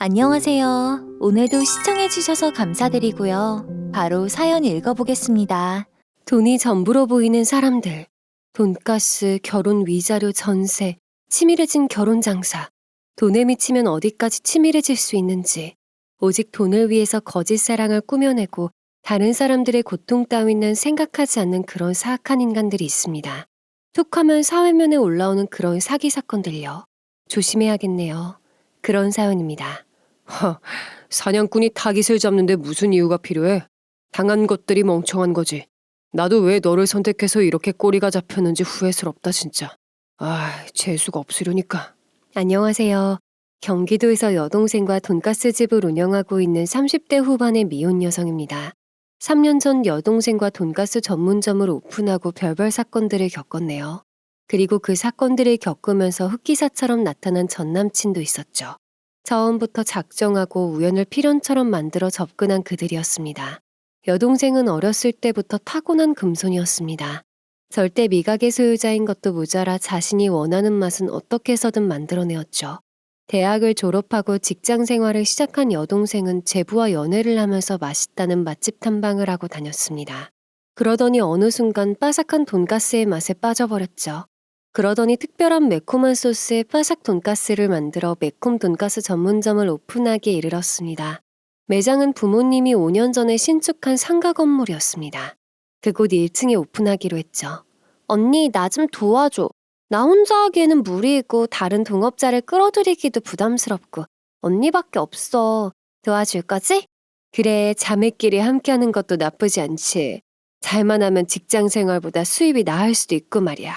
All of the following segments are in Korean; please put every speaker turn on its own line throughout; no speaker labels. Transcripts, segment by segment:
안녕하세요. 오늘도 시청해주셔서 감사드리고요. 바로 사연 읽어보겠습니다.
돈이 전부로 보이는 사람들, 돈가스, 결혼 위자료, 전세, 치밀해진 결혼 장사. 돈에 미치면 어디까지 치밀해질 수 있는지. 오직 돈을 위해서 거짓 사랑을 꾸며내고 다른 사람들의 고통 따위는 생각하지 않는 그런 사악한 인간들이 있습니다. 툭하면 사회면에 올라오는 그런 사기 사건들요. 조심해야겠네요. 그런 사연입니다. 사냥꾼이 타깃을 잡는데 무슨 이유가 필요해? 당한 것들이 멍청한 거지. 나도 왜 너를 선택해서 이렇게 꼬리가 잡혔는지 후회스럽다 진짜. 재수가 없으려니까. 안녕하세요. 경기도에서 여동생과 돈가스 집을 운영하고 있는 30대 후반의 미혼 여성입니다. 3년 전 여동생과 돈가스 전문점을 오픈하고 별별 사건들을 겪었네요. 그리고 그 사건들을 겪으면서 흑기사처럼 나타난 전 남친도 있었죠. 처음부터 작정하고 우연을 필연처럼 만들어 접근한 그들이었습니다. 여동생은 어렸을 때부터 타고난 금손이었습니다. 절대 미각의 소유자인 것도 모자라 자신이 원하는 맛은 어떻게 해서든 만들어내었죠. 대학을 졸업하고 직장 생활을 시작한 여동생은 제부와 연애를 하면서 맛있다는 맛집 탐방을 하고 다녔습니다. 그러더니 어느 순간 바삭한 돈가스의 맛에 빠져버렸죠. 그러더니 특별한 매콤한 소스에 바삭 돈가스를 만들어 매콤 돈가스 전문점을 오픈하기에 이르렀습니다. 매장은 부모님이 5년 전에 신축한 상가 건물이었습니다. 그곳 1층에 오픈하기로 했죠. 언니, 나 좀 도와줘. 나 혼자 하기에는 무리이고 다른 동업자를 끌어들이기도 부담스럽고 언니밖에 없어. 도와줄 거지? 그래, 자매끼리 함께하는 것도 나쁘지 않지. 잘만 하면 직장 생활보다 수입이 나을 수도 있고 말이야.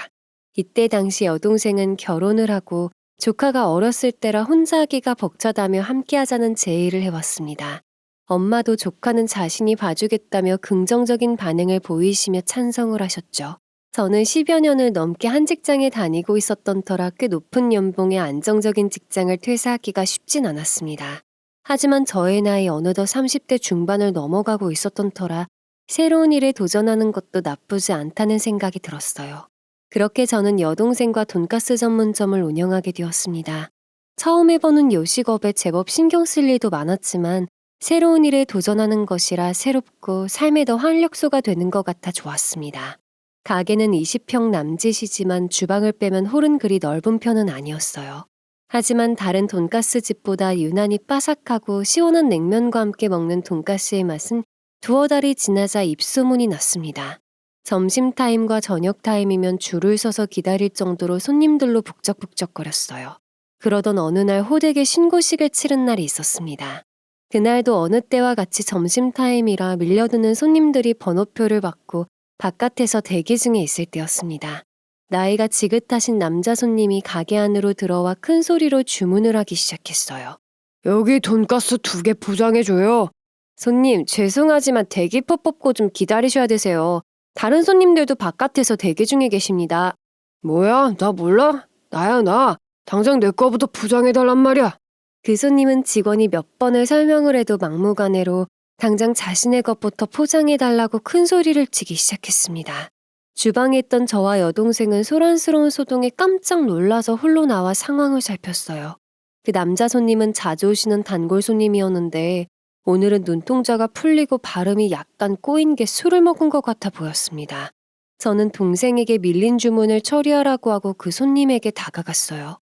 이때 당시 여동생은 결혼을 하고 조카가 어렸을 때라 혼자 하기가 벅차다며 함께하자는 제의를 해왔습니다. 엄마도 조카는 자신이 봐주겠다며 긍정적인 반응을 보이시며 찬성을 하셨죠. 저는 10여 년을 넘게 한 직장에 다니고 있었던 터라 꽤 높은 연봉의 안정적인 직장을 퇴사하기가 쉽진 않았습니다. 하지만 저의 나이 어느덧 30대 중반을 넘어가고 있었던 터라 새로운 일에 도전하는 것도 나쁘지 않다는 생각이 들었어요. 그렇게 저는 여동생과 돈가스 전문점을 운영하게 되었습니다. 처음 해보는 요식업에 제법 신경 쓸 일도 많았지만 새로운 일에 도전하는 것이라 새롭고 삶에 더 활력소가 되는 것 같아 좋았습니다. 가게는 20평 남짓이지만 주방을 빼면 홀은 그리 넓은 편은 아니었어요. 하지만 다른 돈가스 집보다 유난히 바삭하고 시원한 냉면과 함께 먹는 돈가스의 맛은 두어 달이 지나자 입소문이 났습니다. 점심타임과 저녁타임이면 줄을 서서 기다릴 정도로 손님들로 북적북적거렸어요. 그러던 어느 날 호되게 신고식을 치른 날이 있었습니다. 그날도 어느 때와 같이 점심타임이라 밀려드는 손님들이 번호표를 받고 바깥에서 대기 중에 있을 때였습니다. 나이가 지긋하신 남자 손님이 가게 안으로 들어와 큰 소리로 주문을 하기 시작했어요. 여기 돈가스 2개 포장해줘요. 손님, 죄송하지만 대기표 뽑고 좀 기다리셔야 되세요. 다른 손님들도 바깥에서 대기 중에 계십니다. 뭐야, 나 몰라? 나야 나. 당장 내 거부터 포장해달란 말이야. 그 손님은 직원이 몇 번을 설명을 해도 막무가내로 당장 자신의 것부터 포장해달라고 큰 소리를 치기 시작했습니다. 주방에 있던 저와 여동생은 소란스러운 소동에 깜짝 놀라서 홀로 나와 상황을 살폈어요. 그 남자 손님은 자주 오시는 단골 손님이었는데 오늘은 눈동자가 풀리고 발음이 약간 꼬인 게 술을 먹은 것 같아 보였습니다. 저는 동생에게 밀린 주문을 처리하라고 하고 그 손님에게 다가갔어요.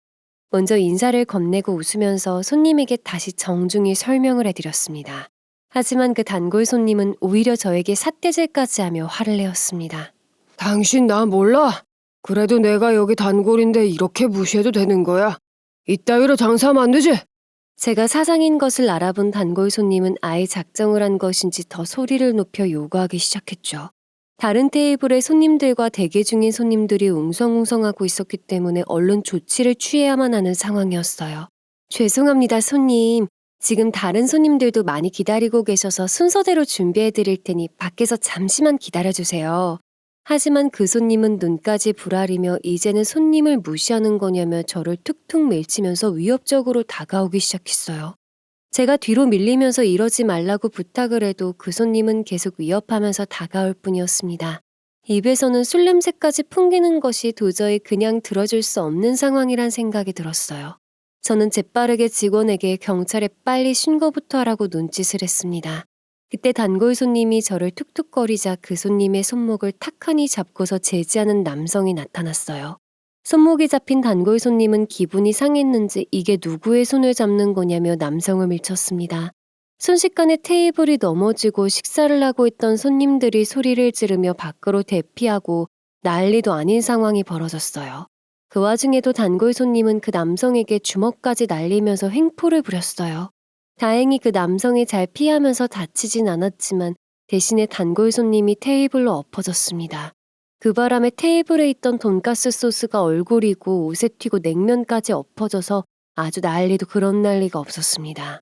먼저 인사를 건네고 웃으면서 손님에게 다시 정중히 설명을 해드렸습니다. 하지만 그 단골 손님은 오히려 저에게 삿대질까지 하며 화를 내었습니다. 당신 나 몰라? 그래도 내가 여기 단골인데 이렇게 무시해도 되는 거야? 이따위로 장사하면 안 되지? 제가 사장인 것을 알아본 단골 손님은 아예 작정을 한 것인지 더 소리를 높여 요구하기 시작했죠. 다른 테이블의 손님들과 대기 중인 손님들이 웅성웅성하고 있었기 때문에 얼른 조치를 취해야만 하는 상황이었어요. 죄송합니다, 손님. 지금 다른 손님들도 많이 기다리고 계셔서 순서대로 준비해 드릴 테니 밖에서 잠시만 기다려주세요. 하지만 그 손님은 눈까지 부라리며 이제는 손님을 무시하는 거냐며 저를 툭툭 밀치면서 위협적으로 다가오기 시작했어요. 제가 뒤로 밀리면서 이러지 말라고 부탁을 해도 그 손님은 계속 위협하면서 다가올 뿐이었습니다. 입에서는 술 냄새까지 풍기는 것이 도저히 그냥 들어줄 수 없는 상황이란 생각이 들었어요. 저는 재빠르게 직원에게 경찰에 빨리 신고부터 하라고 눈짓을 했습니다. 그때 단골 손님이 저를 툭툭거리자 그 손님의 손목을 탁하니 잡고서 제지하는 남성이 나타났어요. 손목이 잡힌 단골 손님은 기분이 상했는지 이게 누구의 손을 잡는 거냐며 남성을 밀쳤습니다. 순식간에 테이블이 넘어지고 식사를 하고 있던 손님들이 소리를 지르며 밖으로 대피하고 난리도 아닌 상황이 벌어졌어요. 그 와중에도 단골 손님은 그 남성에게 주먹까지 날리면서 횡포를 부렸어요. 다행히 그 남성이 잘 피하면서 다치진 않았지만 대신에 단골 손님이 테이블로 엎어졌습니다. 그 바람에 테이블에 있던 돈가스 소스가 얼굴이고 옷에 튀고 냉면까지 엎어져서 아주 난리도 그런 난리가 없었습니다.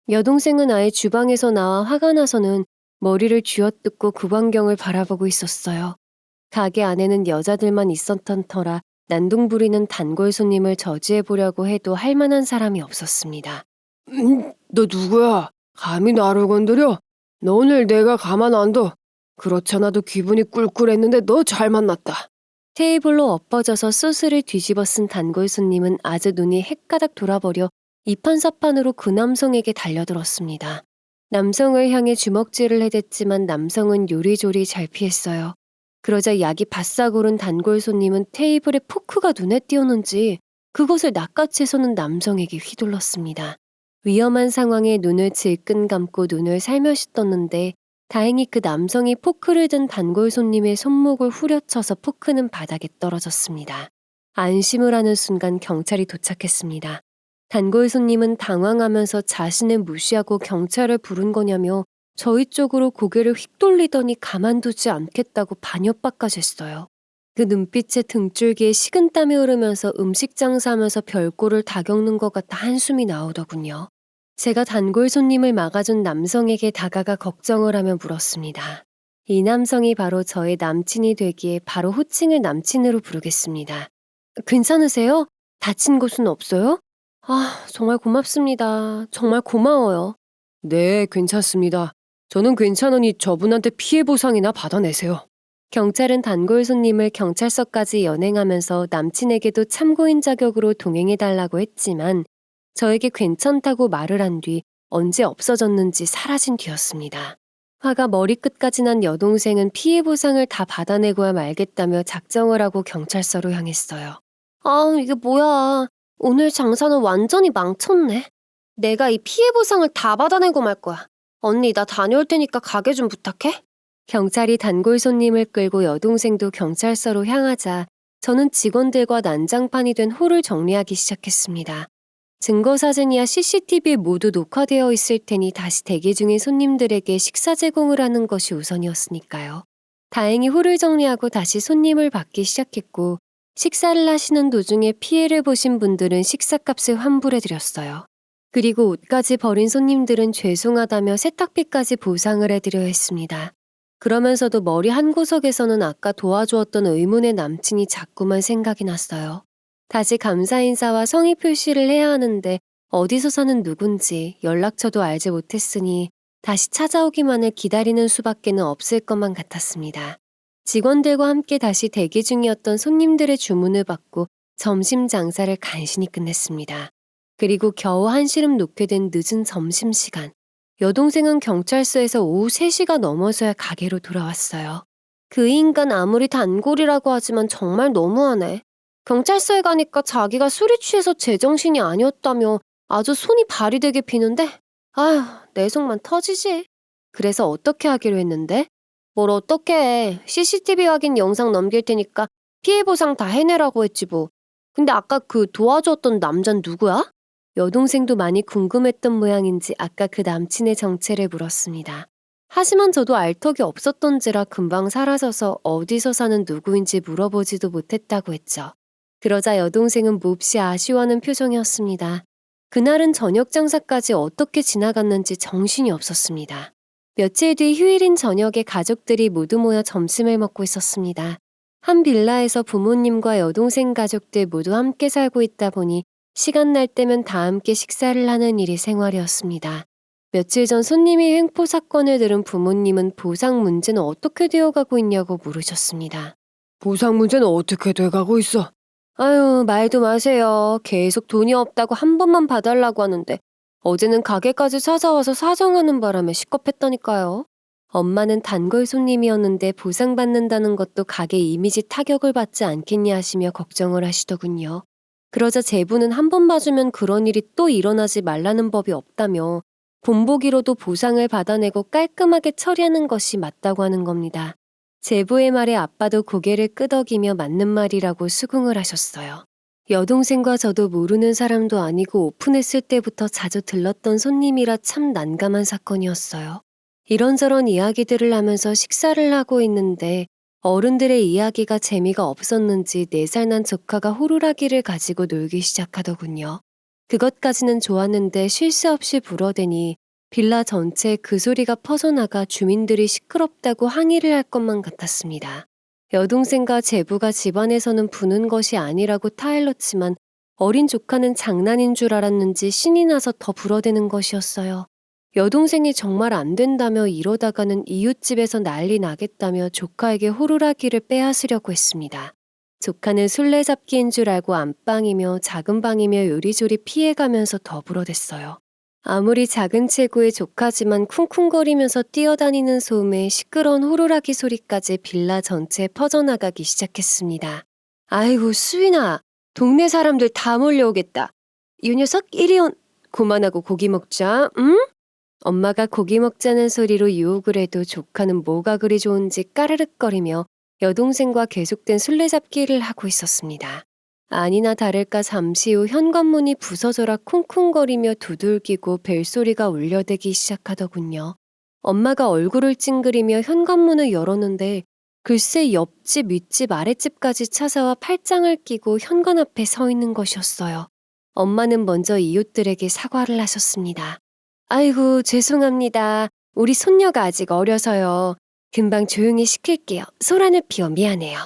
여동생은 아예 주방에서 나와 화가 나서는 머리를 쥐어뜯고 그 광경을 바라보고 있었어요. 가게 안에는 여자들만 있었던 터라 난동 부리는 단골 손님을 저지해보려고 해도 할 만한 사람이 없었습니다.
너 누구야? 감히 나를 건드려? 너 오늘 내가 가만 안 둬. 그렇잖아도 기분이 꿀꿀했는데 너 잘 만났다.
테이블로 엎어져서 소스를 뒤집어 쓴 단골 손님은 아주 눈이 헷가닥 돌아버려 이판사판으로 그 남성에게 달려들었습니다. 남성을 향해 주먹질을 해댔지만 남성은 요리조리 잘 피했어요. 그러자 약이 바싹 오른 단골 손님은 테이블에 포크가 눈에 띄었는지 그것을 낚아채 서는 남성에게 휘둘렀습니다. 위험한 상황에 눈을 질끈 감고 눈을 살며시 떴는데 다행히 그 남성이 포크를 든 단골 손님의 손목을 후려쳐서 포크는 바닥에 떨어졌습니다. 안심을 하는 순간 경찰이 도착했습니다. 단골 손님은 당황하면서 자신을 무시하고 경찰을 부른 거냐며 저희 쪽으로 고개를 휙 돌리더니 가만두지 않겠다고 반협박까지 했어요. 그 눈빛에 등줄기에 식은땀이 흐르면서 음식 장사하면서 별꼴을 다 겪는 것 같아 한숨이 나오더군요. 제가 단골 손님을 막아준 남성에게 다가가 걱정을 하며 물었습니다. 이 남성이 바로 저의 남친이 되기에 바로 호칭을 남친으로 부르겠습니다. 괜찮으세요? 다친 곳은 없어요? 정말 고맙습니다. 정말 고마워요.
네, 괜찮습니다. 저는 괜찮으니 저분한테 피해 보상이나 받아내세요.
경찰은 단골 손님을 경찰서까지 연행하면서 남친에게도 참고인 자격으로 동행해달라고 했지만 저에게 괜찮다고 말을 한 뒤 언제 없어졌는지 사라진 뒤였습니다. 화가 머리끝까지 난 여동생은 피해 보상을 다 받아내고야 말겠다며 작정을 하고 경찰서로 향했어요. 이게 뭐야. 오늘 장사는 완전히 망쳤네. 내가 이 피해 보상을 다 받아내고 말 거야. 언니, 나 다녀올 테니까 가게 좀 부탁해. 경찰이 단골 손님을 끌고 여동생도 경찰서로 향하자 저는 직원들과 난장판이 된 홀을 정리하기 시작했습니다. 증거사진이야 CCTV에 모두 녹화되어 있을 테니 다시 대기 중인 손님들에게 식사 제공을 하는 것이 우선이었으니까요. 다행히 홀을 정리하고 다시 손님을 받기 시작했고 식사를 하시는 도중에 피해를 보신 분들은 식사값을 환불해드렸어요. 그리고 옷까지 버린 손님들은 죄송하다며 세탁비까지 보상을 해드려 했습니다. 그러면서도 머리 한 구석에서는 아까 도와주었던 의문의 남친이 자꾸만 생각이 났어요. 다시 감사 인사와 성의 표시를 해야 하는데 어디서 사는 누군지 연락처도 알지 못했으니 다시 찾아오기만을 기다리는 수밖에는 없을 것만 같았습니다. 직원들과 함께 다시 대기 중이었던 손님들의 주문을 받고 점심 장사를 간신히 끝냈습니다. 그리고 겨우 한시름 놓게 된 늦은 점심시간. 여동생은 경찰서에서 오후 3시가 넘어서야 가게로 돌아왔어요. 그 인간 아무리 단골이라고 하지만 정말 너무하네. 경찰서에 가니까 자기가 술이 취해서 제정신이 아니었다며 아주 손이 발이 되게 비는데 내 속만 터지지. 그래서 어떻게 하기로 했는데? 뭘 어떻게 해. CCTV 확인 영상 넘길 테니까 피해 보상 다 해내라고 했지 뭐. 근데 아까 그 도와줬던 남잔 누구야? 여동생도 많이 궁금했던 모양인지 아까 그 남친의 정체를 물었습니다. 하지만 저도 알 턱이 없었던지라 금방 사라져서 어디서 사는 누구인지 물어보지도 못했다고 했죠. 그러자 여동생은 몹시 아쉬워하는 표정이었습니다. 그날은 저녁 장사까지 어떻게 지나갔는지 정신이 없었습니다. 며칠 뒤 휴일인 저녁에 가족들이 모두 모여 점심을 먹고 있었습니다. 한 빌라에서 부모님과 여동생 가족들 모두 함께 살고 있다 보니 시간 날 때면 다 함께 식사를 하는 일이 생활이었습니다. 며칠 전 손님이 횡포 사건을 들은 부모님은 보상 문제는 어떻게 되어가고 있냐고 물으셨습니다.
보상 문제는 어떻게 돼가고 있어?
아유, 말도 마세요. 계속 돈이 없다고 한 번만 봐달라고 하는데 어제는 가게까지 찾아와서 사정하는 바람에 시겁했다니까요. 엄마는 단골 손님이었는데 보상받는다는 것도 가게 이미지 타격을 받지 않겠니 하시며 걱정을 하시더군요. 그러자 제부는 한 번 봐주면 그런 일이 또 일어나지 말라는 법이 없다며 본보기로도 보상을 받아내고 깔끔하게 처리하는 것이 맞다고 하는 겁니다. 제부의 말에 아빠도 고개를 끄덕이며 맞는 말이라고 수긍을 하셨어요. 여동생과 저도 모르는 사람도 아니고 오픈했을 때부터 자주 들렀던 손님이라 참 난감한 사건이었어요. 이런저런 이야기들을 하면서 식사를 하고 있는데 어른들의 이야기가 재미가 없었는지 4살 난 조카가 호루라기를 가지고 놀기 시작하더군요. 그것까지는 좋았는데 쉴 새 없이 불어대니 빌라 전체에 그 소리가 퍼져나가 주민들이 시끄럽다고 항의를 할 것만 같았습니다. 여동생과 제부가 집안에서는 부는 것이 아니라고 타일렀지만 어린 조카는 장난인 줄 알았는지 신이 나서 더 불어대는 것이었어요. 여동생이 정말 안 된다며 이러다가는 이웃집에서 난리 나겠다며 조카에게 호루라기를 빼앗으려고 했습니다. 조카는 술래잡기인 줄 알고 안방이며 작은 방이며 요리조리 피해가면서 더 불어댔어요. 아무리 작은 체구의 조카지만 쿵쿵거리면서 뛰어다니는 소음에 시끄러운 호루라기 소리까지 빌라 전체에 퍼져나가기 시작했습니다. 아이고 수인아, 동네 사람들 다 몰려오겠다. 이 녀석 이리 온. 그만하고 고기 먹자, 응? 엄마가 고기 먹자는 소리로 유혹을 해도 조카는 뭐가 그리 좋은지 까르륵거리며 여동생과 계속된 술래잡기를 하고 있었습니다. 아니나 다를까 잠시 후 현관문이 부서져라 쿵쿵거리며 두들기고 벨소리가 울려대기 시작하더군요. 엄마가 얼굴을 찡그리며 현관문을 열었는데 글쎄 옆집, 윗집, 아랫집까지 찾아와 팔짱을 끼고 현관 앞에 서 있는 것이었어요. 엄마는 먼저 이웃들에게 사과를 하셨습니다. 아이고 죄송합니다. 우리 손녀가 아직 어려서요. 금방 조용히 시킬게요. 소란을 피워 미안해요.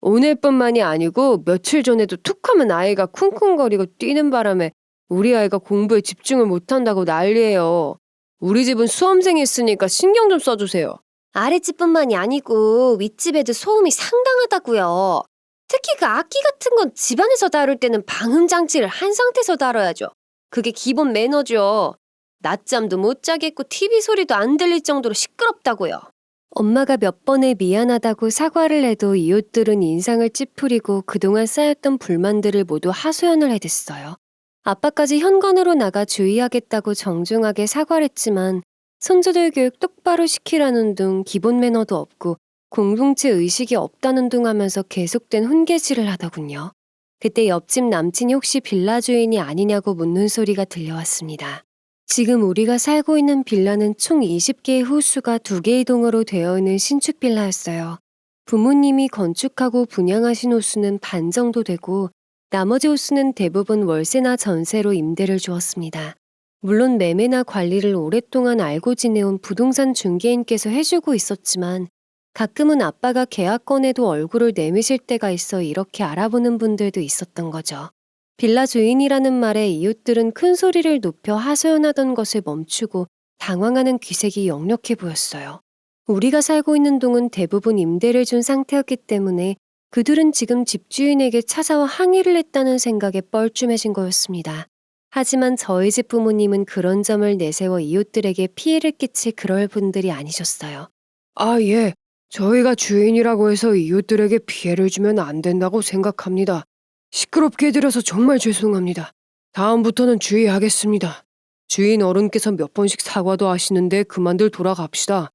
오늘뿐만이 아니고 며칠 전에도 툭하면 아이가 쿵쿵거리고 뛰는 바람에 우리 아이가 공부에 집중을 못한다고 난리예요. 우리 집은 수험생이 있으니까 신경 좀 써주세요. 아랫집뿐만이 아니고 윗집에도 소음이 상당하다고요. 특히 그 악기 같은 건 집안에서 다룰 때는 방음 장치를 한 상태에서 다뤄야죠. 그게 기본 매너죠. 낮잠도 못 자겠고 TV 소리도 안 들릴 정도로 시끄럽다고요. 엄마가 몇 번에 미안하다고 사과를 해도 이웃들은 인상을 찌푸리고 그동안 쌓였던 불만들을 모두 하소연을 해댔어요. 아빠까지 현관으로 나가 주의하겠다고 정중하게 사과를 했지만 손주들 교육 똑바로 시키라는 둥 기본 매너도 없고 공동체 의식이 없다는 둥 하면서 계속된 훈계질을 하더군요. 그때 옆집 남친이 혹시 빌라 주인이 아니냐고 묻는 소리가 들려왔습니다. 지금 우리가 살고 있는 빌라는 총 20개의 호수가 2개의 동으로 되어 있는 신축 빌라였어요. 부모님이 건축하고 분양하신 호수는 반 정도 되고 나머지 호수는 대부분 월세나 전세로 임대를 주었습니다. 물론 매매나 관리를 오랫동안 알고 지내온 부동산 중개인께서 해주고 있었지만 가끔은 아빠가 계약건에도 얼굴을 내미실 때가 있어 이렇게 알아보는 분들도 있었던 거죠. 빌라 주인이라는 말에 이웃들은 큰 소리를 높여 하소연하던 것을 멈추고 당황하는 기색이 역력해 보였어요. 우리가 살고 있는 동은 대부분 임대를 준 상태였기 때문에 그들은 지금 집주인에게 찾아와 항의를 했다는 생각에 뻘쭘해진 거였습니다. 하지만 저희 집 부모님은 그런 점을 내세워 이웃들에게 피해를 끼칠 그럴 분들이 아니셨어요.
아, 예. 저희가 주인이라고 해서 이웃들에게 피해를 주면 안 된다고 생각합니다. 시끄럽게 해드려서 정말 죄송합니다. 다음부터는 주의하겠습니다. 주인 어른께서 몇 번씩 사과도 하시는데 그만들 돌아갑시다.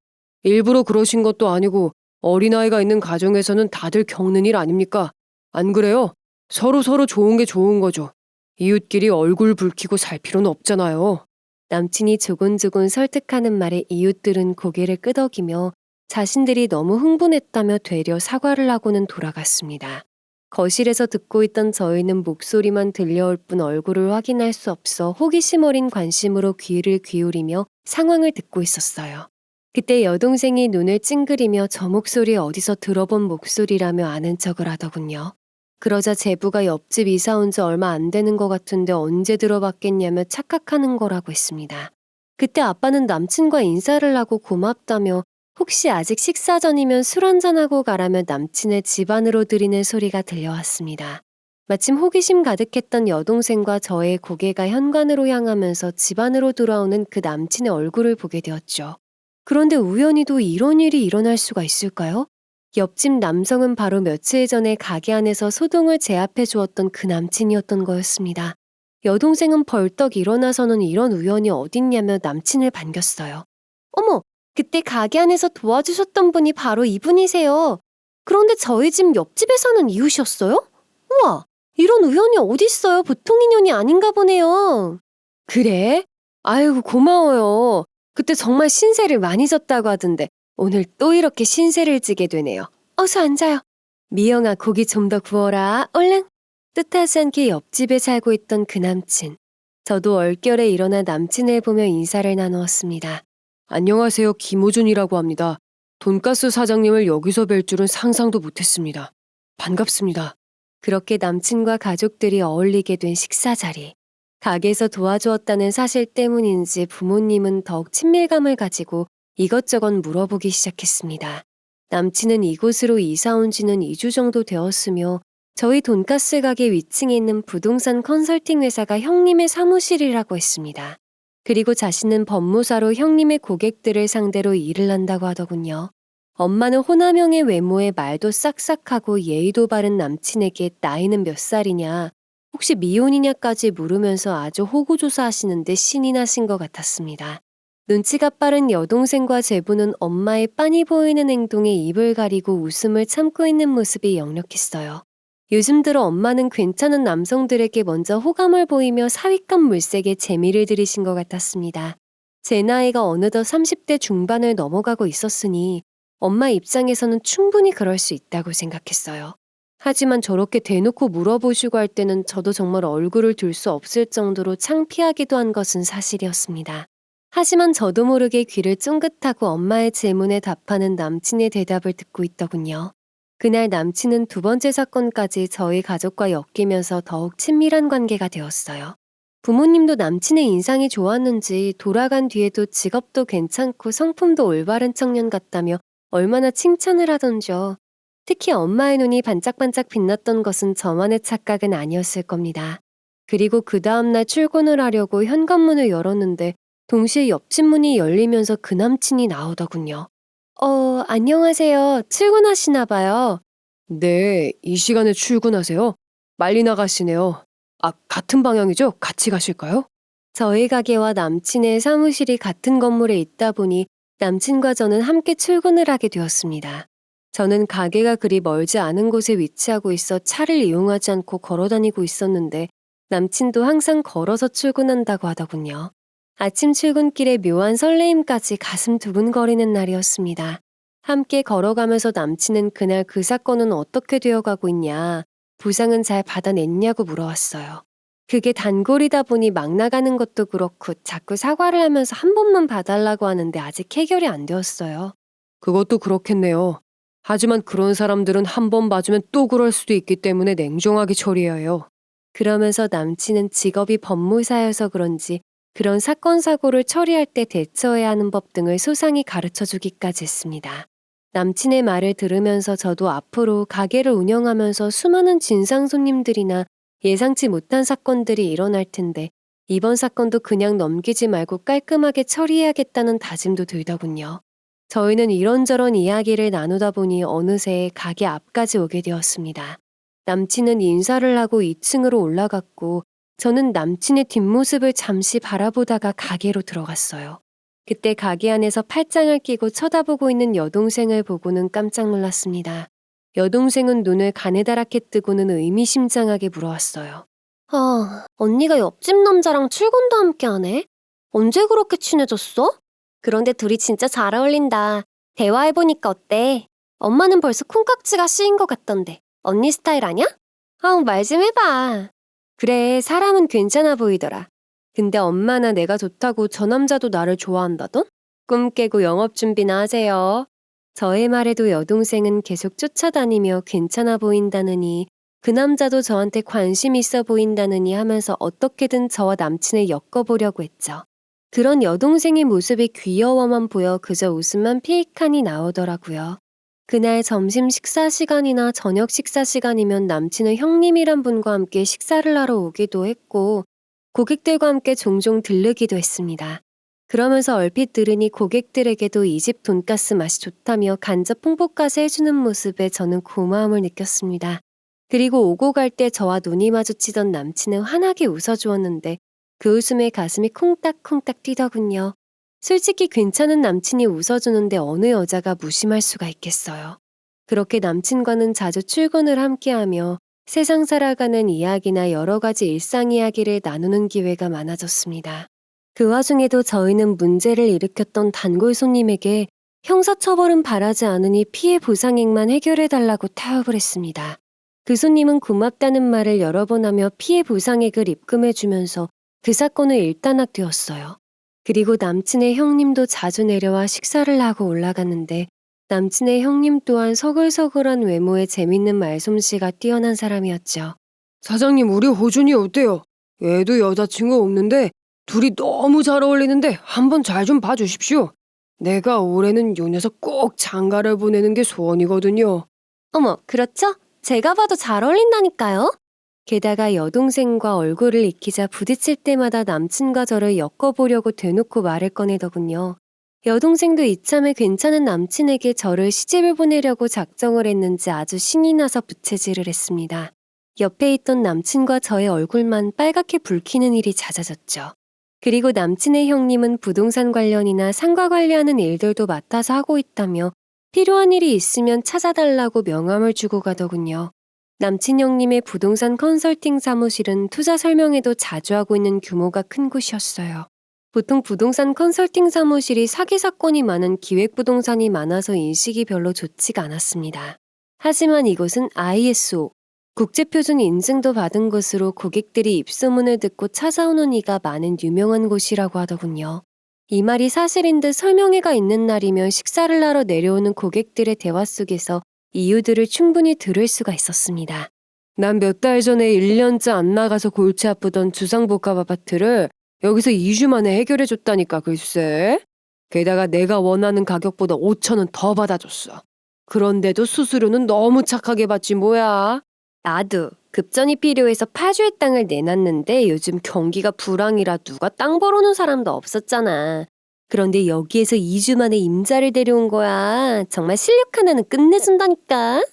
일부러 그러신 것도 아니고 어린아이가 있는 가정에서는 다들 겪는 일 아닙니까? 안 그래요? 서로 좋은 게 좋은 거죠. 이웃끼리 얼굴 붉히고 살 필요는 없잖아요.
남친이 조곤조곤 설득하는 말에 이웃들은 고개를 끄덕이며 자신들이 너무 흥분했다며 되려 사과를 하고는 돌아갔습니다. 거실에서 듣고 있던 저희는 목소리만 들려올 뿐 얼굴을 확인할 수 없어 호기심 어린 관심으로 귀를 기울이며 상황을 듣고 있었어요. 그때 여동생이 눈을 찡그리며 저 목소리 어디서 들어본 목소리라며 아는 척을 하더군요. 그러자 제부가 옆집 이사 온 지 얼마 안 되는 것 같은데 언제 들어봤겠냐며 착각하는 거라고 했습니다. 그때 아빠는 남친과 인사를 하고 고맙다며 혹시 아직 식사 전이면 술 한잔하고 가라며 남친의 집 안으로 들이는 소리가 들려왔습니다. 마침 호기심 가득했던 여동생과 저의 고개가 현관으로 향하면서 집 안으로 돌아오는 그 남친의 얼굴을 보게 되었죠. 그런데 우연히도 이런 일이 일어날 수가 있을까요? 옆집 남성은 바로 며칠 전에 가게 안에서 소동을 제압해 주었던 그 남친이었던 거였습니다. 여동생은 벌떡 일어나서는 이런 우연이 어딨냐며 남친을 반겼어요. 어머, 그때 가게 안에서 도와주셨던 분이 바로 이분이세요. 그런데 저희 집 옆집에 사는 이웃이었어요? 우와, 이런 우연이 어딨어요? 보통 인연이 아닌가 보네요. 그래? 아이고, 고마워요. 그때 정말 신세를 많이 졌다고 하던데 오늘 또 이렇게 신세를 지게 되네요. 어서 앉아요. 미영아, 고기 좀 더 구워라. 얼른. 뜻하지 않게 옆집에 살고 있던 그 남친. 저도 얼결에 일어나 남친을 보며 인사를 나누었습니다.
안녕하세요. 김호준이라고 합니다. 돈가스 사장님을 여기서 뵐 줄은 상상도 못했습니다. 반갑습니다.
그렇게 남친과 가족들이 어울리게 된 식사 자리. 가게에서 도와주었다는 사실 때문인지 부모님은 더욱 친밀감을 가지고 이것저것 물어보기 시작했습니다. 남친은 이곳으로 이사 온 지는 2주 정도 되었으며 저희 돈가스 가게 위층에 있는 부동산 컨설팅 회사가 형님의 사무실이라고 했습니다. 그리고 자신은 법무사로 형님의 고객들을 상대로 일을 한다고 하더군요. 엄마는 호남형의 외모에 말도 싹싹하고 예의도 바른 남친에게 나이는 몇 살이냐, 혹시 미혼이냐까지 물으면서 아주 호구조사하시는데 신이 나신 것 같았습니다. 눈치가 빠른 여동생과 제부는 엄마의 빤히 보이는 행동에 입을 가리고 웃음을 참고 있는 모습이 역력했어요. 요즘 들어 엄마는 괜찮은 남성들에게 먼저 호감을 보이며 사윗감 물색에 재미를 들이신 것 같았습니다. 제 나이가 어느덧 30대 중반을 넘어가고 있었으니 엄마 입장에서는 충분히 그럴 수 있다고 생각했어요. 하지만 저렇게 대놓고 물어보시고 할 때는 저도 정말 얼굴을 들 수 없을 정도로 창피하기도 한 것은 사실이었습니다. 하지만 저도 모르게 귀를 쫑긋하고 엄마의 질문에 답하는 남친의 대답을 듣고 있더군요. 그날 남친은 두 번째 사건까지 저희 가족과 엮이면서 더욱 친밀한 관계가 되었어요. 부모님도 남친의 인상이 좋았는지 돌아간 뒤에도 직업도 괜찮고 성품도 올바른 청년 같다며 얼마나 칭찬을 하던지요. 특히 엄마의 눈이 반짝반짝 빛났던 것은 저만의 착각은 아니었을 겁니다. 그리고 그 다음날 출근을 하려고 현관문을 열었는데 동시에 옆집 문이 열리면서 그 남친이 나오더군요. 안녕하세요. 출근하시나 봐요.
네, 이 시간에 출근하세요? 빨리 나가시네요. 같은 방향이죠? 같이 가실까요?
저희 가게와 남친의 사무실이 같은 건물에 있다 보니 남친과 저는 함께 출근을 하게 되었습니다. 저는 가게가 그리 멀지 않은 곳에 위치하고 있어 차를 이용하지 않고 걸어 다니고 있었는데 남친도 항상 걸어서 출근한다고 하더군요. 아침 출근길에 묘한 설레임까지 가슴 두근거리는 날이었습니다. 함께 걸어가면서 남친은 그날 그 사건은 어떻게 되어가고 있냐, 부상은 잘 받아냈냐고 물어왔어요. 그게 단골이다 보니 막 나가는 것도 그렇고 자꾸 사과를 하면서 한 번만 봐달라고 하는데 아직 해결이 안 되었어요.
그것도 그렇겠네요. 하지만 그런 사람들은 한 번 봐주면 또 그럴 수도 있기 때문에 냉정하게 처리해야 해요.
그러면서 남친은 직업이 법무사여서 그런지 그런 사건 사고를 처리할 때 대처해야 하는 법 등을 소상히 가르쳐 주기까지 했습니다. 남친의 말을 들으면서 저도 앞으로 가게를 운영하면서 수많은 진상 손님들이나 예상치 못한 사건들이 일어날 텐데 이번 사건도 그냥 넘기지 말고 깔끔하게 처리해야겠다는 다짐도 들더군요. 저희는 이런저런 이야기를 나누다 보니 어느새 가게 앞까지 오게 되었습니다. 남친은 인사를 하고 2층으로 올라갔고 저는 남친의 뒷모습을 잠시 바라보다가 가게로 들어갔어요. 그때 가게 안에서 팔짱을 끼고 쳐다보고 있는 여동생을 보고는 깜짝 놀랐습니다. 여동생은 눈을 가느다랗게 뜨고는 의미심장하게 물어왔어요. 언니가 옆집 남자랑 출근도 함께 하네? 언제 그렇게 친해졌어? 그런데 둘이 진짜 잘 어울린다. 대화해보니까 어때? 엄마는 벌써 콩깍지가 씌인 것 같던데. 언니 스타일 아냐? 말 좀 해봐. 그래, 사람은 괜찮아 보이더라. 근데 엄마나 내가 좋다고 저 남자도 나를 좋아한다던? 꿈 깨고 영업 준비나 하세요. 저의 말에도 여동생은 계속 쫓아다니며 괜찮아 보인다느니 그 남자도 저한테 관심 있어 보인다느니 하면서 어떻게든 저와 남친을 엮어보려고 했죠. 그런 여동생의 모습이 귀여워만 보여 그저 웃음만 피익하니 나오더라고요. 그날 점심 식사 시간이나 저녁 식사 시간이면 남친은 형님이란 분과 함께 식사를 하러 오기도 했고 고객들과 함께 종종 들르기도 했습니다. 그러면서 얼핏 들으니 고객들에게도 이 집 돈가스 맛이 좋다며 간접 홍보까지 해주는 모습에 저는 고마움을 느꼈습니다. 그리고 오고 갈 때 저와 눈이 마주치던 남친은 환하게 웃어주었는데 그 웃음에 가슴이 콩닥콩닥 뛰더군요. 솔직히 괜찮은 남친이 웃어주는데 어느 여자가 무심할 수가 있겠어요. 그렇게 남친과는 자주 출근을 함께하며 세상 살아가는 이야기나 여러 가지 일상 이야기를 나누는 기회가 많아졌습니다. 그 와중에도 저희는 문제를 일으켰던 단골 손님에게 형사처벌은 바라지 않으니 피해 보상액만 해결해달라고 타협을 했습니다. 그 손님은 고맙다는 말을 여러 번 하며 피해 보상액을 입금해주면서 그 사건을 일단락되었어요. 그리고 남친의 형님도 자주 내려와 식사를 하고 올라갔는데 남친의 형님 또한 서글서글한 외모에 재밌는 말솜씨가 뛰어난 사람이었죠.
사장님, 우리 호준이 어때요? 얘도 여자친구 없는데 둘이 너무 잘 어울리는데 한번 잘 좀 봐주십시오. 내가 올해는 요 녀석 꼭 장가를 보내는 게 소원이거든요.
어머, 그렇죠? 제가 봐도 잘 어울린다니까요? 게다가 여동생과 얼굴을 익히자 부딪힐 때마다 남친과 저를 엮어보려고 대놓고 말을 꺼내더군요. 여동생도 이참에 괜찮은 남친에게 저를 시집을 보내려고 작정을 했는지 아주 신이 나서 부채질을 했습니다. 옆에 있던 남친과 저의 얼굴만 빨갛게 붉히는 일이 잦아졌죠. 그리고 남친의 형님은 부동산 관련이나 상가 관리하는 일들도 맡아서 하고 있다며 필요한 일이 있으면 찾아달라고 명함을 주고 가더군요. 남친 형님의 부동산 컨설팅 사무실은 투자 설명회도 자주 하고 있는 규모가 큰 곳이었어요. 보통 부동산 컨설팅 사무실이 사기 사건이 많은 기획부동산이 많아서 인식이 별로 좋지가 않았습니다. 하지만 이곳은 ISO, 국제표준 인증도 받은 곳으로 고객들이 입소문을 듣고 찾아오는 이가 많은 유명한 곳이라고 하더군요. 이 말이 사실인 듯 설명회가 있는 날이면 식사를 하러 내려오는 고객들의 대화 속에서 이유들을 충분히 들을 수가 있었습니다.
난 몇 달 전에 1년째 안 나가서 골치 아프던 주상복합 아파트를 여기서 2주 만에 해결해줬다니까 글쎄. 게다가 내가 원하는 가격보다 5,000원 더 받아줬어. 그런데도 수수료는 너무 착하게 받지 뭐야.
나도 급전이 필요해서 파주의 땅을 내놨는데 요즘 경기가 불황이라 누가 땅 벌어놓은 사람도 없었잖아. 그런데 여기에서 2주 만에 임자를 데려온 거야. 정말 실력 하나는 끝내준다니까.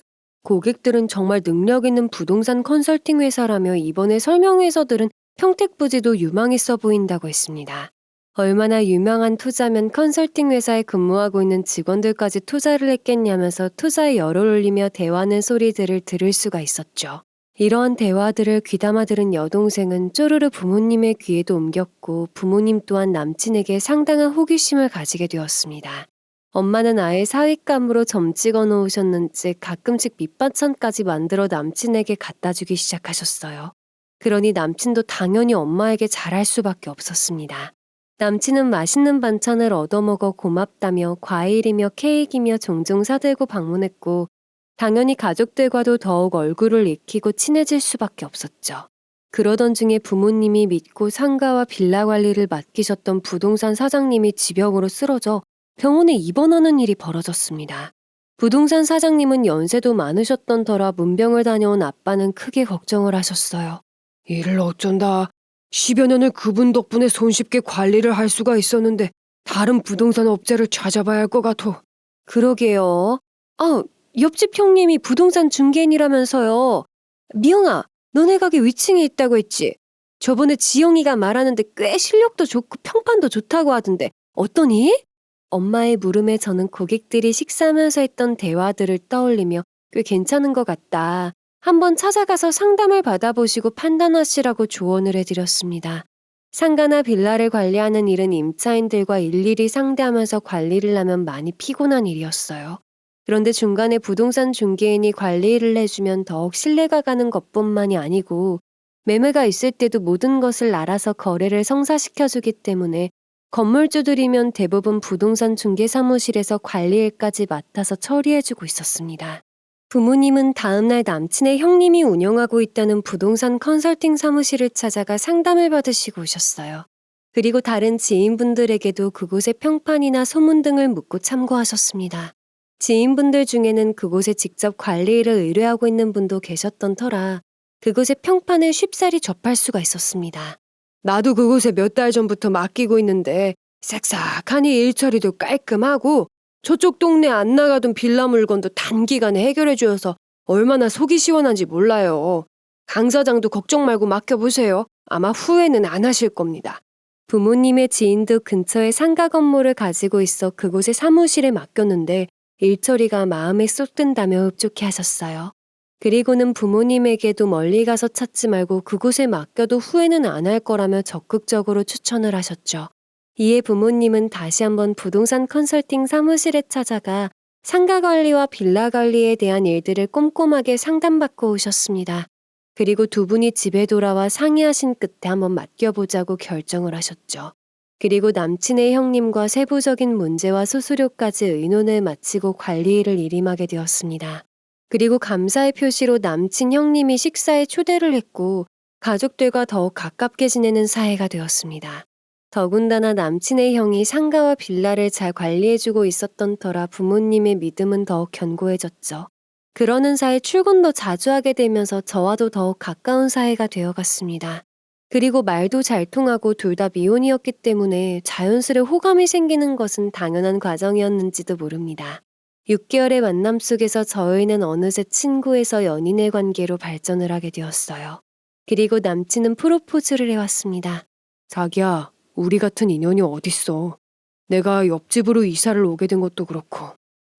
고객들은 정말 능력 있는 부동산 컨설팅 회사라며 이번에 설명회에서들은 평택부지도 유망했어 보인다고 했습니다. 얼마나 유명한 투자면 컨설팅 회사에 근무하고 있는 직원들까지 투자를 했겠냐면서 투자에 열을 올리며 대화하는 소리들을 들을 수가 있었죠. 이러한 대화들을 귀담아 들은 여동생은 쪼르르 부모님의 귀에도 옮겼고 부모님 또한 남친에게 상당한 호기심을 가지게 되었습니다. 엄마는 아예 사윗감으로 점 찍어 놓으셨는지 가끔씩 밑반찬까지 만들어 남친에게 갖다 주기 시작하셨어요. 그러니 남친도 당연히 엄마에게 잘할 수밖에 없었습니다. 남친은 맛있는 반찬을 얻어먹어 고맙다며 과일이며 케이크이며 종종 사들고 방문했고 당연히 가족들과도 더욱 얼굴을 익히고 친해질 수밖에 없었죠. 그러던 중에 부모님이 믿고 상가와 빌라 관리를 맡기셨던 부동산 사장님이 지병으로 쓰러져 병원에 입원하는 일이 벌어졌습니다. 부동산 사장님은 연세도 많으셨던 터라 문병을 다녀온 아빠는 크게 걱정을 하셨어요.
이를 어쩐다. 10여 년을 그분 덕분에 손쉽게 관리를 할 수가 있었는데 다른 부동산 업체를 찾아봐야 할 것 같아.
그러게요. 옆집 형님이 부동산 중개인이라면서요. 미영아, 너네 가게 위층에 있다고 했지? 저번에 지영이가 말하는데 꽤 실력도 좋고 평판도 좋다고 하던데 어떠니? 엄마의 물음에 저는 고객들이 식사하면서 했던 대화들을 떠올리며 꽤 괜찮은 것 같다. 한번 찾아가서 상담을 받아보시고 판단하시라고 조언을 해드렸습니다. 상가나 빌라를 관리하는 일은 임차인들과 일일이 상대하면서 관리를 하면 많이 피곤한 일이었어요. 그런데 중간에 부동산 중개인이 관리 일을 해주면 더욱 신뢰가 가는 것뿐만이 아니고 매매가 있을 때도 모든 것을 알아서 거래를 성사시켜주기 때문에 건물주들이면 대부분 부동산 중개사무실에서 관리 일까지 맡아서 처리해주고 있었습니다. 부모님은 다음날 남친의 형님이 운영하고 있다는 부동산 컨설팅 사무실을 찾아가 상담을 받으시고 오셨어요. 그리고 다른 지인분들에게도 그곳의 평판이나 소문 등을 묻고 참고하셨습니다. 지인분들 중에는 그곳에 직접 관리 일을 의뢰하고 있는 분도 계셨던 터라 그곳의 평판을 쉽사리 접할 수가 있었습니다.
나도 그곳에 몇 달 전부터 맡기고 있는데 싹싹하니 일처리도 깔끔하고 저쪽 동네 안 나가던 빌라 물건도 단기간에 해결해 주어서 얼마나 속이 시원한지 몰라요. 강 사장도 걱정 말고 맡겨보세요. 아마 후회는 안 하실 겁니다.
부모님의 지인도 근처에 상가 건물을 가지고 있어 그곳의 사무실에 맡겼는데 일처리가 마음에 쏙 든다며 흡족해 하셨어요. 그리고는 부모님에게도 멀리 가서 찾지 말고 그곳에 맡겨도 후회는 안 할 거라며 적극적으로 추천을 하셨죠. 이에 부모님은 다시 한번 부동산 컨설팅 사무실에 찾아가 상가 관리와 빌라 관리에 대한 일들을 꼼꼼하게 상담받고 오셨습니다. 그리고 두 분이 집에 돌아와 상의하신 끝에 한번 맡겨보자고 결정을 하셨죠. 그리고 남친의 형님과 세부적인 문제와 수수료까지 의논을 마치고 관리 일을 일임하게 되었습니다. 그리고 감사의 표시로 남친 형님이 식사에 초대를 했고 가족들과 더욱 가깝게 지내는 사이가 되었습니다. 더군다나 남친의 형이 상가와 빌라를 잘 관리해주고 있었던 터라 부모님의 믿음은 더욱 견고해졌죠. 그러는 사이 출근도 자주 하게 되면서 저와도 더욱 가까운 사이가 되어갔습니다. 그리고 말도 잘 통하고 둘 다 미혼이었기 때문에 자연스레 호감이 생기는 것은 당연한 과정이었는지도 모릅니다. 6개월의 만남 속에서 저희는 어느새 친구에서 연인의 관계로 발전을 하게 되었어요. 그리고 남친은 프로포즈를 해왔습니다.
자기야, 우리 같은 인연이 어딨어. 내가 옆집으로 이사를 오게 된 것도 그렇고.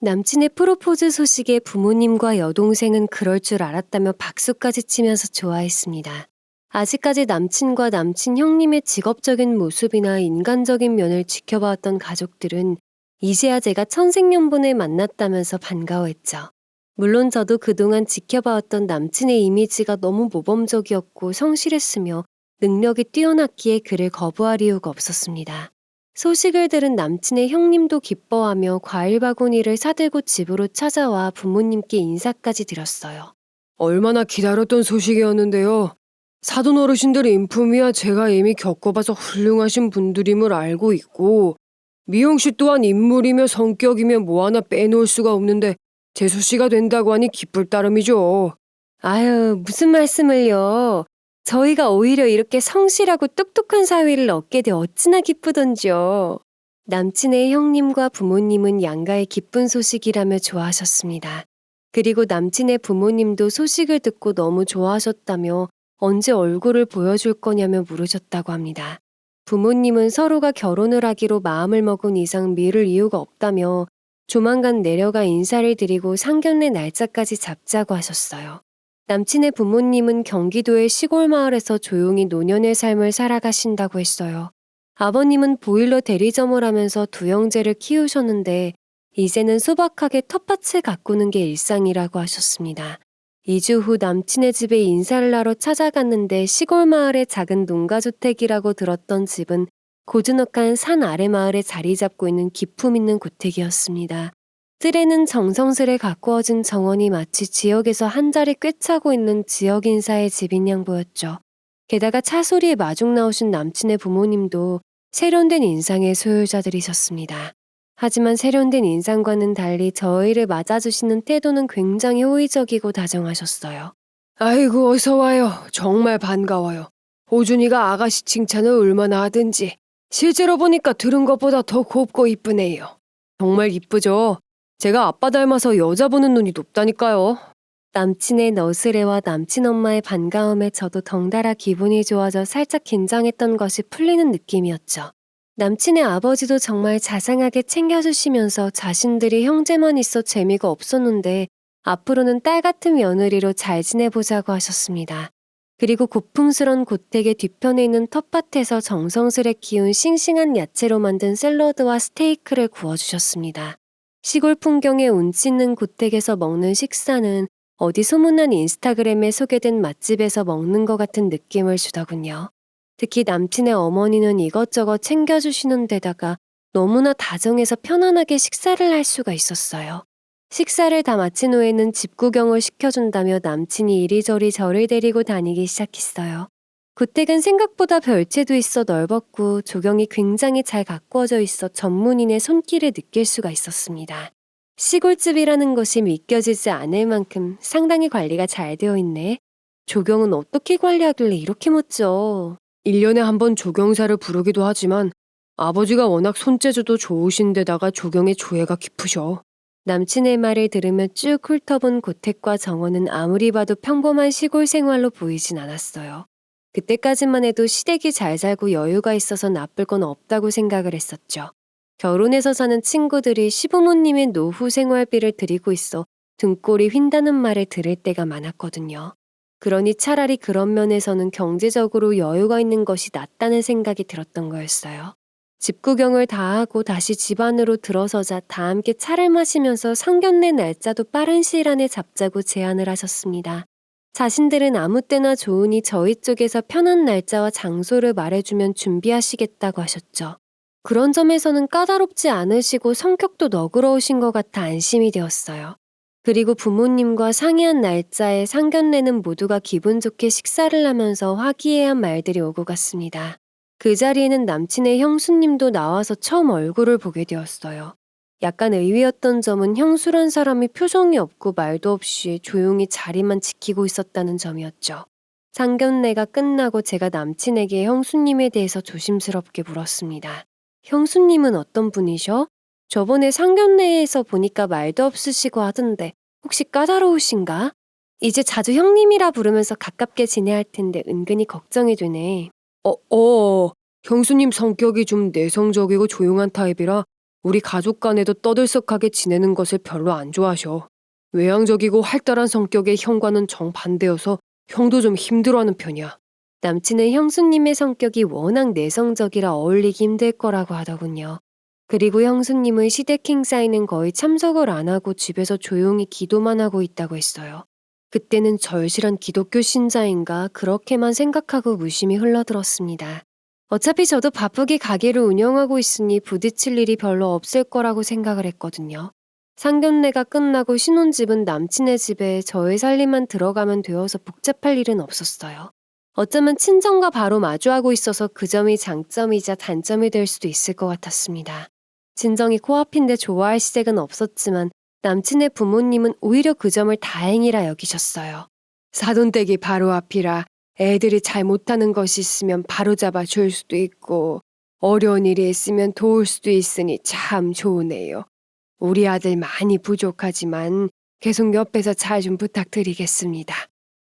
남친의 프로포즈 소식에 부모님과 여동생은 그럴 줄 알았다며 박수까지 치면서 좋아했습니다. 아직까지 남친과 남친 형님의 직업적인 모습이나 인간적인 면을 지켜봐왔던 가족들은 이제야 제가 천생연분을 만났다면서 반가워했죠. 물론 저도 그동안 지켜봐왔던 남친의 이미지가 너무 모범적이었고 성실했으며 능력이 뛰어났기에 그를 거부할 이유가 없었습니다. 소식을 들은 남친의 형님도 기뻐하며 과일 바구니를 사들고 집으로 찾아와 부모님께 인사까지 드렸어요.
얼마나 기다렸던 소식이었는데요. 사돈 어르신들의 인품이야 제가 이미 겪어봐서 훌륭하신 분들임을 알고 있고 미영 씨 또한 인물이며 성격이며 뭐 하나 빼놓을 수가 없는데 재수 씨가 된다고 하니 기쁠 따름이죠.
아유, 무슨 말씀을요. 저희가 오히려 이렇게 성실하고 똑똑한 사위를 얻게 돼 어찌나 기쁘던지요. 남친의 형님과 부모님은 양가의 기쁜 소식이라며 좋아하셨습니다. 그리고 남친의 부모님도 소식을 듣고 너무 좋아하셨다며 언제 얼굴을 보여줄 거냐며 물으셨다고 합니다. 부모님은 서로가 결혼을 하기로 마음을 먹은 이상 미룰 이유가 없다며 조만간 내려가 인사를 드리고 상견례 날짜까지 잡자고 하셨어요. 남친의 부모님은 경기도의 시골 마을에서 조용히 노년의 삶을 살아가신다고 했어요. 아버님은 보일러 대리점을 하면서 두 형제를 키우셨는데 이제는 소박하게 텃밭을 가꾸는 게 일상이라고 하셨습니다. 2주 후 남친의 집에 인사를 하러 찾아갔는데 시골 마을의 작은 농가주택이라고 들었던 집은 고즈넉한 산 아래 마을에 자리 잡고 있는 기품 있는 고택이었습니다. 뜰에는 정성스레 가꾸어진 정원이 마치 지역에서 한 자리 꿰차고 있는 지역 인사의 집인 양 보였죠. 게다가 차 소리에 마중 나오신 남친의 부모님도 세련된 인상의 소유자들이셨습니다. 하지만 세련된 인상과는 달리 저희를 맞아주시는 태도는 굉장히 호의적이고 다정하셨어요.
아이고 어서 와요. 정말 반가워요. 호준이가 아가씨 칭찬을 얼마나 하든지 실제로 보니까 들은 것보다 더 곱고 이쁘네요. 정말 이쁘죠? 제가 아빠 닮아서 여자 보는 눈이 높다니까요.
남친의 너스레와 남친 엄마의 반가움에 저도 덩달아 기분이 좋아져 살짝 긴장했던 것이 풀리는 느낌이었죠. 남친의 아버지도 정말 자상하게 챙겨주시면서 자신들이 형제만 있어 재미가 없었는데 앞으로는 딸 같은 며느리로 잘 지내보자고 하셨습니다. 그리고 고풍스런 고택의 뒤편에 있는 텃밭에서 정성스레 키운 싱싱한 야채로 만든 샐러드와 스테이크를 구워주셨습니다. 시골 풍경에 운치 있는 고택에서 먹는 식사는 어디 소문난 인스타그램에 소개된 맛집에서 먹는 것 같은 느낌을 주더군요. 특히 남친의 어머니는 이것저것 챙겨주시는 데다가 너무나 다정해서 편안하게 식사를 할 수가 있었어요. 식사를 다 마친 후에는 집 구경을 시켜준다며 남친이 이리저리 저를 데리고 다니기 시작했어요. 고택은 생각보다 별채도 있어 넓었고 조경이 굉장히 잘 가꾸어져 있어 전문인의 손길을 느낄 수가 있었습니다. 시골집이라는 것이 믿겨지지 않을 만큼 상당히 관리가 잘 되어 있네. 조경은 어떻게 관리하길래 이렇게 멋져?
1년에 한 번 조경사를 부르기도 하지만 아버지가 워낙 손재주도 좋으신 데다가 조경의 조예가 깊으셔.
남친의 말을 들으며 쭉 훑어본 고택과 정원은 아무리 봐도 평범한 시골 생활로 보이진 않았어요. 그때까지만 해도 시댁이 잘 살고 여유가 있어서 나쁠 건 없다고 생각을 했었죠. 결혼해서 사는 친구들이 시부모님의 노후 생활비를 드리고 있어 등골이 휜다는 말을 들을 때가 많았거든요. 그러니 차라리 그런 면에서는 경제적으로 여유가 있는 것이 낫다는 생각이 들었던 거였어요. 집 구경을 다 하고 다시 집 안으로 들어서자 다 함께 차를 마시면서 상견례 날짜도 빠른 시일 안에 잡자고 제안을 하셨습니다. 자신들은 아무 때나 좋으니 저희 쪽에서 편한 날짜와 장소를 말해주면 준비하시겠다고 하셨죠. 그런 점에서는 까다롭지 않으시고 성격도 너그러우신 것 같아 안심이 되었어요. 그리고 부모님과 상의한 날짜에 상견례는 모두가 기분 좋게 식사를 하면서 화기애애한 말들이 오고 갔습니다. 그 자리에는 남친의 형수님도 나와서 처음 얼굴을 보게 되었어요. 약간 의외였던 점은 형수란 사람이 표정이 없고 말도 없이 조용히 자리만 지키고 있었다는 점이었죠. 상견례가 끝나고 제가 남친에게 형수님에 대해서 조심스럽게 물었습니다. 형수님은 어떤 분이셔? 저번에 상견례에서 보니까 말도 없으시고 하던데 혹시 까다로우신가? 이제 자주 형님이라 부르면서 가깝게 지내야 할 텐데 은근히 걱정이 되네.
형수님 성격이 좀 내성적이고 조용한 타입이라 우리 가족 간에도 떠들썩하게 지내는 것을 별로 안 좋아하셔. 외향적이고 활달한 성격의 형과는 정반대여서 형도 좀 힘들어하는 편이야.
남친은 형수님의 성격이 워낙 내성적이라 어울리기 힘들 거라고 하더군요. 그리고 형수님은 시댁 행사에는 거의 참석을 안 하고 집에서 조용히 기도만 하고 있다고 했어요. 그때는 절실한 기독교 신자인가 그렇게만 생각하고 무심히 흘러들었습니다. 어차피 저도 바쁘게 가게를 운영하고 있으니 부딪힐 일이 별로 없을 거라고 생각을 했거든요. 상견례가 끝나고 신혼집은 남친의 집에 저의 살림만 들어가면 되어서 복잡할 일은 없었어요. 어쩌면 친정과 바로 마주하고 있어서 그 점이 장점이자 단점이 될 수도 있을 것 같았습니다. 친정이 코앞인데 좋아할 시댁은 없었지만 남친의 부모님은 오히려 그 점을 다행이라 여기셨어요.
사돈댁이 바로 앞이라 애들이 잘못하는 것이 있으면 바로잡아 줄 수도 있고 어려운 일이 있으면 도울 수도 있으니 참 좋으네요. 우리 아들 많이 부족하지만 계속 옆에서 잘 좀 부탁드리겠습니다.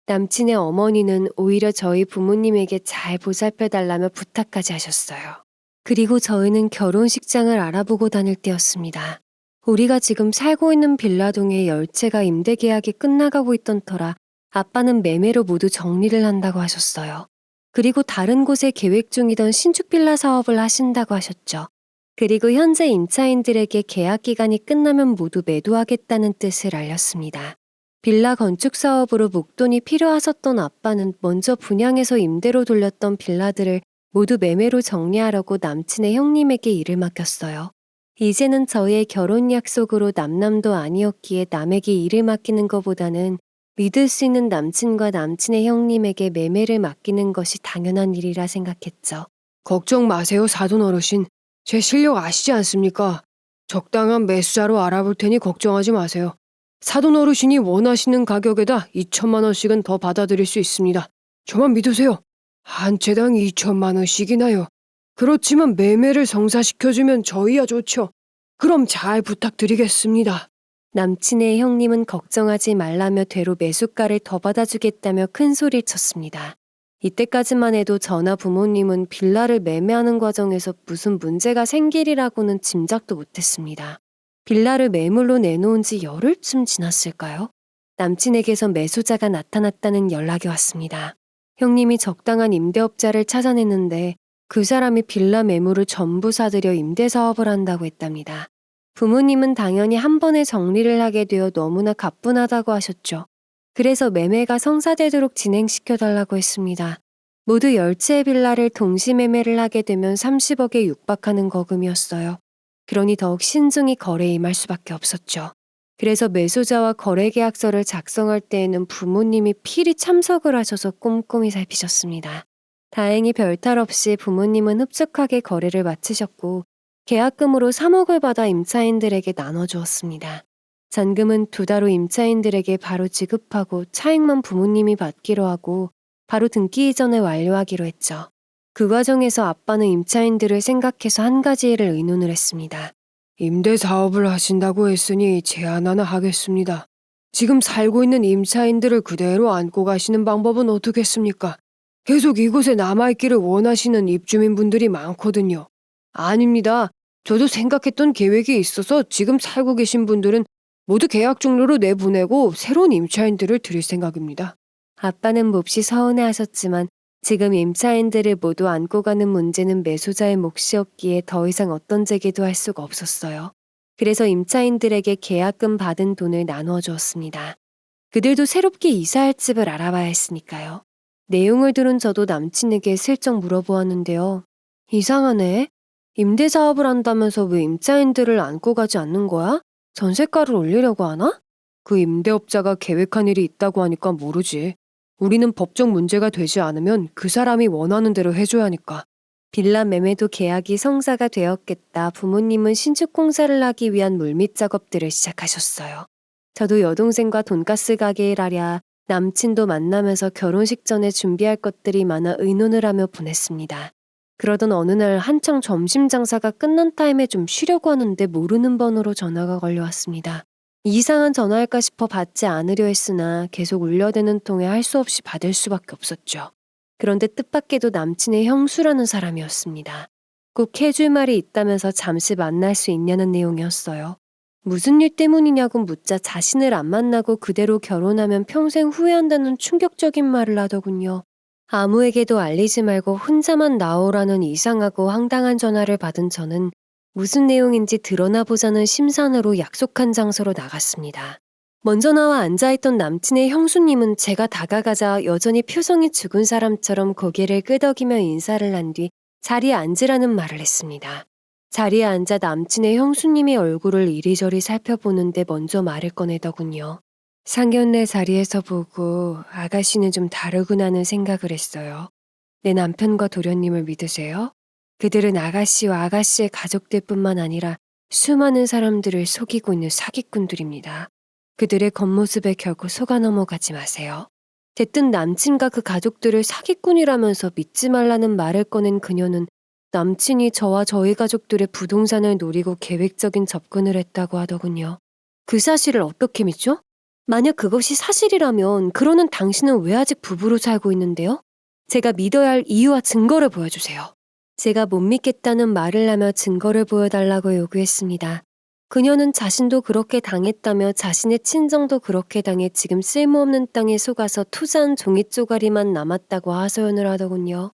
남친의 어머니는 오히려 저희 부모님에게 잘 보살펴달라며 부탁까지 하셨어요. 그리고 저희는 결혼식장을 알아보고 다닐 때였습니다. 우리가 지금 살고 있는 빌라동의 10채가 임대 계약이 끝나가고 있던 터라 아빠는 매매로 모두 정리를 한다고 하셨어요. 그리고 다른 곳에 계획 중이던 신축 빌라 사업을 하신다고 하셨죠. 그리고 현재 임차인들에게 계약 기간이 끝나면 모두 매도하겠다는 뜻을 알렸습니다. 빌라 건축 사업으로 목돈이 필요하셨던 아빠는 먼저 분양해서 임대로 돌렸던 빌라들을 모두 매매로 정리하려고 남친의 형님에게 일을 맡겼어요. 이제는 저희의 결혼 약속으로 남남도 아니었기에 남에게 일을 맡기는 것보다는 믿을 수 있는 남친과 남친의 형님에게 매매를 맡기는 것이 당연한 일이라 생각했죠.
걱정 마세요, 사돈 어르신. 제 실력 아시지 않습니까? 적당한 매수자로 알아볼 테니 걱정하지 마세요. 사돈 어르신이 원하시는 가격에다 2천만 원씩은 더 받아들일 수 있습니다. 저만 믿으세요. 한 채당 2천만 원씩이나요. 그렇지만 매매를 성사시켜주면 저희야 좋죠. 그럼 잘 부탁드리겠습니다.
남친의 형님은 걱정하지 말라며 되로 매수가를 더 받아주겠다며 큰 소리를 쳤습니다. 이때까지만 해도 저나 부모님은 빌라를 매매하는 과정에서 무슨 문제가 생길이라고는 짐작도 못했습니다. 빌라를 매물로 내놓은 지 열흘쯤 지났을까요? 남친에게서 매수자가 나타났다는 연락이 왔습니다. 형님이 적당한 임대업자를 찾아냈는데 그 사람이 빌라 매물을 전부 사들여 임대사업을 한다고 했답니다. 부모님은 당연히 한 번에 정리를 하게 되어 너무나 가뿐하다고 하셨죠. 그래서 매매가 성사되도록 진행시켜달라고 했습니다. 모두 10채의 빌라를 동시 매매를 하게 되면 30억에 육박하는 거금이었어요. 그러니 더욱 신중히 거래에 임할 수밖에 없었죠. 그래서 매수자와 거래계약서를 작성할 때에는 부모님이 필히 참석을 하셔서 꼼꼼히 살피셨습니다. 다행히 별탈 없이 부모님은 흡족하게 거래를 마치셨고 계약금으로 3억을 받아 임차인들에게 나눠주었습니다. 잔금은 2달 후 임차인들에게 바로 지급하고 차액만 부모님이 받기로 하고 바로 등기 이전을 완료하기로 했죠. 그 과정에서 아빠는 임차인들을 생각해서 한 가지 일을 의논을 했습니다.
임대 사업을 하신다고 했으니 제안 하나 하겠습니다. 지금 살고 있는 임차인들을 그대로 안고 가시는 방법은 어떻겠습니까? 계속 이곳에 남아있기를 원하시는 입주민분들이 많거든요. 아닙니다. 저도 생각했던 계획이 있어서 지금 살고 계신 분들은 모두 계약 종료로 내보내고 새로운 임차인들을 드릴 생각입니다.
아빠는 몹시 서운해하셨지만 지금 임차인들을 모두 안고 가는 문제는 매수자의 몫이었기에 더 이상 어떤 제기도 할 수가 없었어요. 그래서 임차인들에게 계약금 받은 돈을 나누어 주었습니다. 그들도 새롭게 이사할 집을 알아봐야 했으니까요. 내용을 들은 저도 남친에게 슬쩍 물어보았는데요. 이상하네. 임대 사업을 한다면서 왜 임차인들을 안고 가지 않는 거야? 전세가를 올리려고 하나?
그 임대업자가 계획한 일이 있다고 하니까 모르지. 우리는 법적 문제가 되지 않으면 그 사람이 원하는 대로 해줘야 하니까.
빌라 매매도 계약이 성사가 되었겠다. 부모님은 신축 공사를 하기 위한 물밑 작업들을 시작하셨어요. 저도 여동생과 돈가스 가게 일하랴 남친도 만나면서 결혼식 전에 준비할 것들이 많아 의논을 하며 보냈습니다. 그러던 어느 날 한창 점심 장사가 끝난 타임에 좀 쉬려고 하는데 모르는 번호로 전화가 걸려왔습니다. 이상한 전화일까 싶어 받지 않으려 했으나 계속 울려대는 통에 할 수 없이 받을 수밖에 없었죠. 그런데 뜻밖에도 남친의 형수라는 사람이었습니다. 꼭 해줄 말이 있다면서 잠시 만날 수 있냐는 내용이었어요. 무슨 일 때문이냐고 묻자 자신을 안 만나고 그대로 결혼하면 평생 후회한다는 충격적인 말을 하더군요. 아무에게도 알리지 말고 혼자만 나오라는 이상하고 황당한 전화를 받은 저는 무슨 내용인지 드러나 보자는 심산으로 약속한 장소로 나갔습니다. 먼저 나와 앉아있던 남친의 형수님은 제가 다가가자 여전히 표정이 죽은 사람처럼 고개를 끄덕이며 인사를 한 뒤 자리에 앉으라는 말을 했습니다. 자리에 앉아 남친의 형수님의 얼굴을 이리저리 살펴보는데 먼저 말을 꺼내더군요. 상견례 자리에서 보고 아가씨는 좀 다르구나는 생각을 했어요. 내 남편과 도련님을 믿으세요? 그들은 아가씨와 아가씨의 가족들뿐만 아니라 수많은 사람들을 속이고 있는 사기꾼들입니다. 그들의 겉모습에 결코 속아 넘어가지 마세요. 대뜸 남친과 그 가족들을 사기꾼이라면서 믿지 말라는 말을 꺼낸 그녀는 남친이 저와 저희 가족들의 부동산을 노리고 계획적인 접근을 했다고 하더군요. 그 사실을 어떻게 믿죠? 만약 그것이 사실이라면 그러는 당신은 왜 아직 부부로 살고 있는데요? 제가 믿어야 할 이유와 증거를 보여주세요. 제가 못 믿겠다는 말을 하며 증거를 보여달라고 요구했습니다. 그녀는 자신도 그렇게 당했다며 자신의 친정도 그렇게 당해 지금 쓸모없는 땅에 속아서 투자한 종이 쪼가리만 남았다고 하소연을 하더군요.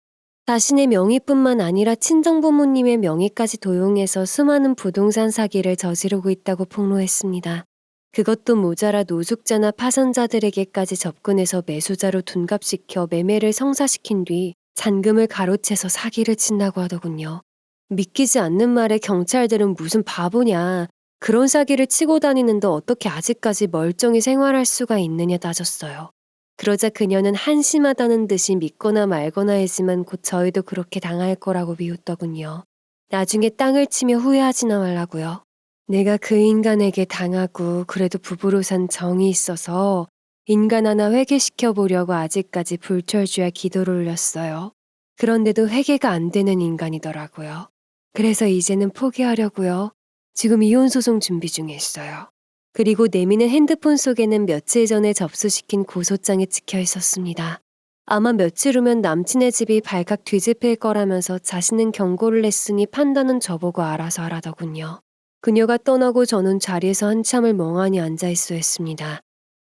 자신의 명의뿐만 아니라 친정 부모님의 명의까지 도용해서 수많은 부동산 사기를 저지르고 있다고 폭로했습니다. 그것도 모자라 노숙자나 파산자들에게까지 접근해서 매수자로 둔갑시켜 매매를 성사시킨 뒤 잔금을 가로채서 사기를 친다고 하더군요. 믿기지 않는 말에 경찰들은 무슨 바보냐. 그런 사기를 치고 다니는데 어떻게 아직까지 멀쩡히 생활할 수가 있느냐 따졌어요. 그러자 그녀는 한심하다는 듯이 믿거나 말거나 했지만 곧 저희도 그렇게 당할 거라고 비웃더군요. 나중에 땅을 치며 후회하지나 말라고요. 내가 그 인간에게 당하고 그래도 부부로 산 정이 있어서 인간 하나 회개시켜 보려고 아직까지 불철주야 기도를 올렸어요. 그런데도 회개가 안 되는 인간이더라고요. 그래서 이제는 포기하려고요. 지금 이혼소송 준비 중에 있어요. 그리고 내미는 핸드폰 속에는 며칠 전에 접수시킨 고소장이 찍혀 있었습니다. 아마 며칠 후면 남친의 집이 발칵 뒤집힐 거라면서 자신은 경고를 냈으니 판단은 저보고 알아서 하라더군요. 그녀가 떠나고 저는 자리에서 한참을 멍하니 앉아있어 했습니다.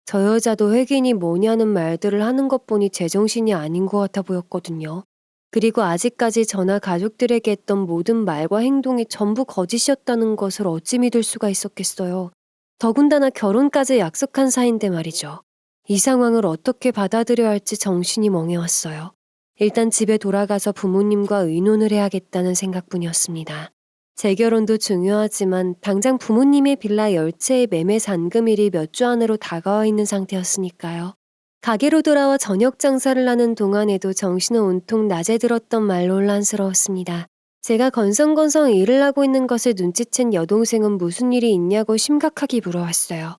저 여자도 회견이 뭐냐는 말들을 하는 것 보니 제정신이 아닌 것 같아 보였거든요. 그리고 아직까지 저나 가족들에게 했던 모든 말과 행동이 전부 거짓이었다는 것을 어찌 믿을 수가 있었겠어요. 더군다나 결혼까지 약속한 사이인데 말이죠. 이 상황을 어떻게 받아들여야 할지 정신이 멍해왔어요. 일단 집에 돌아가서 부모님과 의논을 해야겠다는 생각뿐이었습니다. 재결혼도 중요하지만 당장 부모님의 빌라 10채의 매매 잔금일이 몇 주 안으로 다가와 있는 상태였으니까요. 가게로 돌아와 저녁 장사를 하는 동안에도 정신은 온통 낮에 들었던 말로 혼란스러웠습니다. 제가 건성건성 일을 하고 있는 것을 눈치챈 여동생은 무슨 일이 있냐고 심각하게 물어왔어요.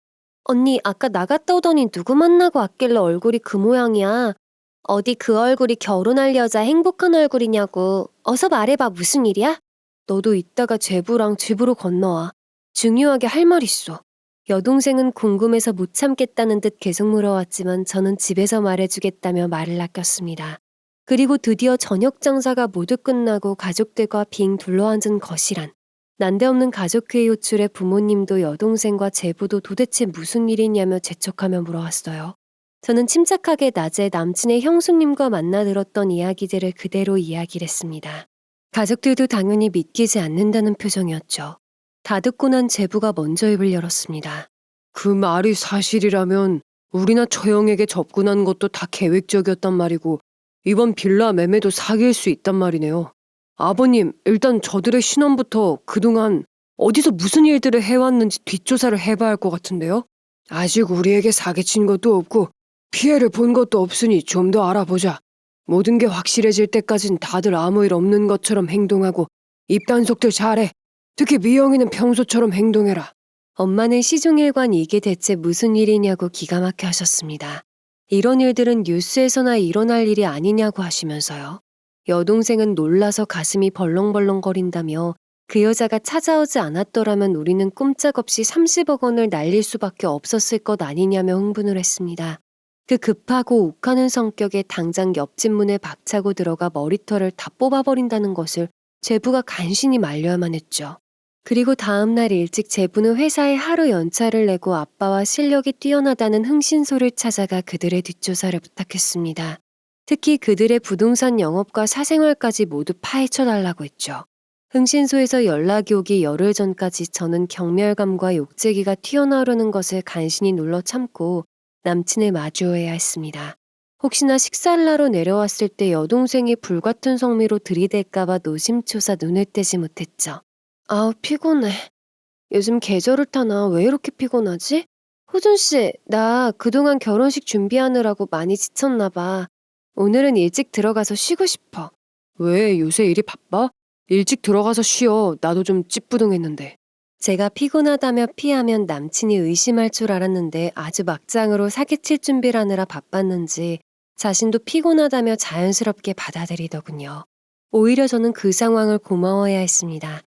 언니, 아까 나갔다 오더니 누구 만나고 왔길래 얼굴이 그 모양이야? 어디 그 얼굴이 결혼할 여자 행복한 얼굴이냐고. 어서 말해봐, 무슨 일이야? 너도 이따가 제부랑 집으로 건너와. 중요하게 할 말 있어. 여동생은 궁금해서 못 참겠다는 듯 계속 물어왔지만 저는 집에서 말해주겠다며 말을 아꼈습니다. 그리고 드디어 저녁 장사가 모두 끝나고 가족들과 빙 둘러앉은 거실 안. 난데없는 가족회의 호출에 부모님도 여동생과 제부도 도대체 무슨 일이냐며 재촉하며 물어왔어요. 저는 침착하게 낮에 남친의 형수님과 만나 들었던 이야기들을 그대로 이야기를 했습니다. 가족들도 당연히 믿기지 않는다는 표정이었죠. 다 듣고 난 제부가 먼저 입을 열었습니다.
그 말이 사실이라면 우리나 처형에게 접근한 것도 다 계획적이었단 말이고 이번 빌라 매매도 사기일 수 있단 말이네요. 아버님, 일단 저들의 신원부터 그동안 어디서 무슨 일들을 해왔는지 뒷조사를 해봐야 할 것 같은데요. 아직 우리에게 사기친 것도 없고 피해를 본 것도 없으니 좀 더 알아보자. 모든 게 확실해질 때까진 다들 아무 일 없는 것처럼 행동하고 입단속들 잘해. 특히 미영이는 평소처럼 행동해라.
엄마는 시종일관 이게 대체 무슨 일이냐고 기가 막혀 하셨습니다. 이런 일들은 뉴스에서나 일어날 일이 아니냐고 하시면서요. 여동생은 놀라서 가슴이 벌렁벌렁거린다며 그 여자가 찾아오지 않았더라면 우리는 꼼짝없이 30억 원을 날릴 수밖에 없었을 것 아니냐며 흥분을 했습니다. 그 급하고 욱하는 성격에 당장 옆집 문에 박차고 들어가 머리털을 다 뽑아버린다는 것을 제부가 간신히 말려야만 했죠. 그리고 다음 날 일찍 제부는 회사에 하루 연차를 내고 아빠와 실력이 뛰어나다는 흥신소를 찾아가 그들의 뒷조사를 부탁했습니다. 특히 그들의 부동산 영업과 사생활까지 모두 파헤쳐달라고 했죠. 흥신소에서 연락이 오기 열흘 전까지 저는 경멸감과 욕재기가 튀어나오려는 것을 간신히 눌러 참고 남친을 마주해야 했습니다. 혹시나 식사를 하러 내려왔을 때 여동생이 불같은 성미로 들이댈까봐 노심초사 눈을 떼지 못했죠. 아우, 피곤해. 요즘 계절을 타나 왜 이렇게 피곤하지? 호준씨, 나 그동안 결혼식 준비하느라고 많이 지쳤나 봐. 오늘은 일찍 들어가서 쉬고 싶어.
왜 요새 일이 바빠? 일찍 들어가서 쉬어. 나도 좀 찌뿌둥했는데.
제가 피곤하다며 피하면 남친이 의심할 줄 알았는데 아주 막장으로 사기칠 준비를 하느라 바빴는지 자신도 피곤하다며 자연스럽게 받아들이더군요. 오히려 저는 그 상황을 고마워해야 했습니다.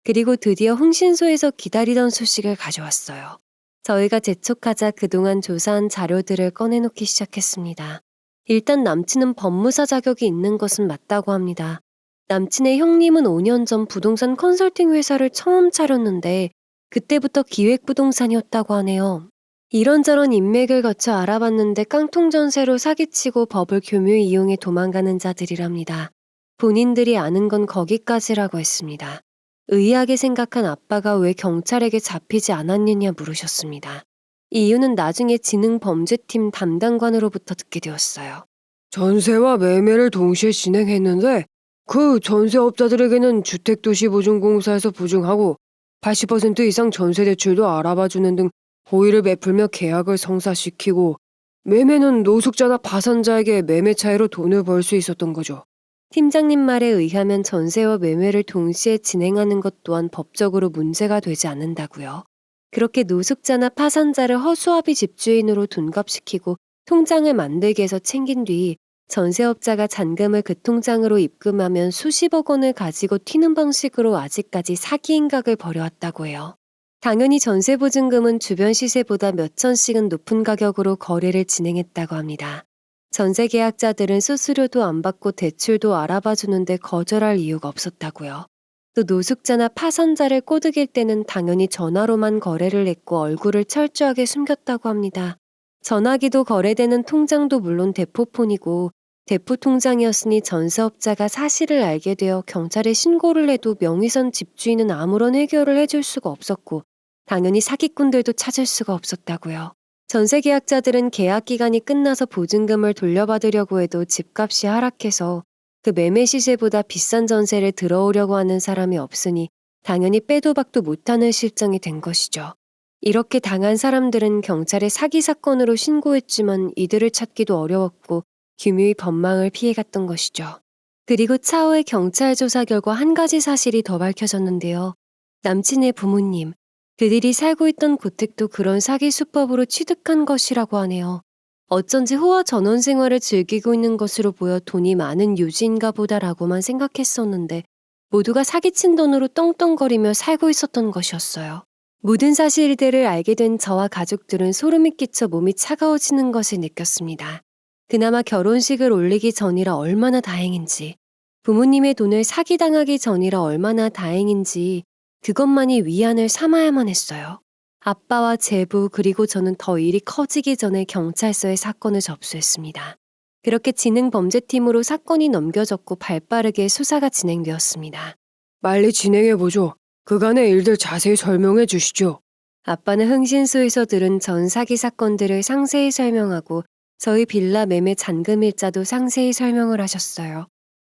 그리고 드디어 흥신소에서 기다리던 소식을 가져왔어요. 저희가 재촉하자 그동안 조사한 자료들을 꺼내놓기 시작했습니다. 일단 남친은 법무사 자격이 있는 것은 맞다고 합니다. 남친의 형님은 5년 전 부동산 컨설팅 회사를 처음 차렸는데 그때부터 기획부동산이었다고 하네요. 이런저런 인맥을 거쳐 알아봤는데 깡통 전세로 사기치고 법을 교묘히 이용해 도망가는 자들이랍니다. 본인들이 아는 건 거기까지라고 했습니다. 의아하게 생각한 아빠가 왜 경찰에게 잡히지 않았느냐 물으셨습니다. 이유는 나중에 지능범죄팀 담당관으로부터 듣게 되었어요.
전세와 매매를 동시에 진행했는데 그 전세업자들에게는 주택도시보증공사에서 보증하고 80% 이상 전세대출도 알아봐주는 등 호의를 베풀며 계약을 성사시키고 매매는 노숙자나 파산자에게 매매 차이로 돈을 벌 수 있었던 거죠.
팀장님 말에 의하면 전세와 매매를 동시에 진행하는 것 또한 법적으로 문제가 되지 않는다고요. 그렇게 노숙자나 파산자를 허수아비 집주인으로 둔갑시키고 통장을 만들게 해서 챙긴 뒤 전세업자가 잔금을 그 통장으로 입금하면 수십억 원을 가지고 튀는 방식으로 아직까지 사기 행각을 벌여왔다고 해요. 당연히 전세보증금은 주변 시세보다 몇 천씩은 높은 가격으로 거래를 진행했다고 합니다. 전세 계약자들은 수수료도 안 받고 대출도 알아봐 주는데 거절할 이유가 없었다고요. 또 노숙자나 파산자를 꼬드길 때는 당연히 전화로만 거래를 했고 얼굴을 철저하게 숨겼다고 합니다. 전화기도 거래되는 통장도 물론 대포폰이고 대포 통장이었으니 전세업자가 사실을 알게 되어 경찰에 신고를 해도 명의선 집주인은 아무런 해결을 해줄 수가 없었고 당연히 사기꾼들도 찾을 수가 없었다고요. 전세 계약자들은 계약 기간이 끝나서 보증금을 돌려받으려고 해도 집값이 하락해서 그 매매 시세보다 비싼 전세를 들어오려고 하는 사람이 없으니 당연히 빼도 박도 못하는 실정이 된 것이죠. 이렇게 당한 사람들은 경찰에 사기 사건으로 신고했지만 이들을 찾기도 어려웠고 규묘히 법망을 피해갔던 것이죠. 그리고 차후에 경찰 조사 결과 한 가지 사실이 더 밝혀졌는데요. 남친의 부모님, 그들이 살고 있던 고택도 그런 사기 수법으로 취득한 것이라고 하네요. 어쩐지 호화 전원 생활을 즐기고 있는 것으로 보여 돈이 많은 유지인가 보다라고만 생각했었는데 모두가 사기친 돈으로 떵떵거리며 살고 있었던 것이었어요. 모든 사실들을 알게 된 저와 가족들은 소름이 끼쳐 몸이 차가워지는 것을 느꼈습니다. 그나마 결혼식을 올리기 전이라 얼마나 다행인지, 부모님의 돈을 사기당하기 전이라 얼마나 다행인지 그것만이 위안을 삼아야만 했어요. 아빠와 제부 그리고 저는 더 일이 커지기 전에 경찰서에 사건을 접수했습니다. 그렇게 지능범죄팀으로 사건이 넘겨졌고 발빠르게 수사가 진행되었습니다.
빨리 진행해보죠. 그간의 일들 자세히 설명해 주시죠.
아빠는 흥신소에서 들은 전 사기 사건들을 상세히 설명하고 저희 빌라 매매 잔금 일자도 상세히 설명을 하셨어요.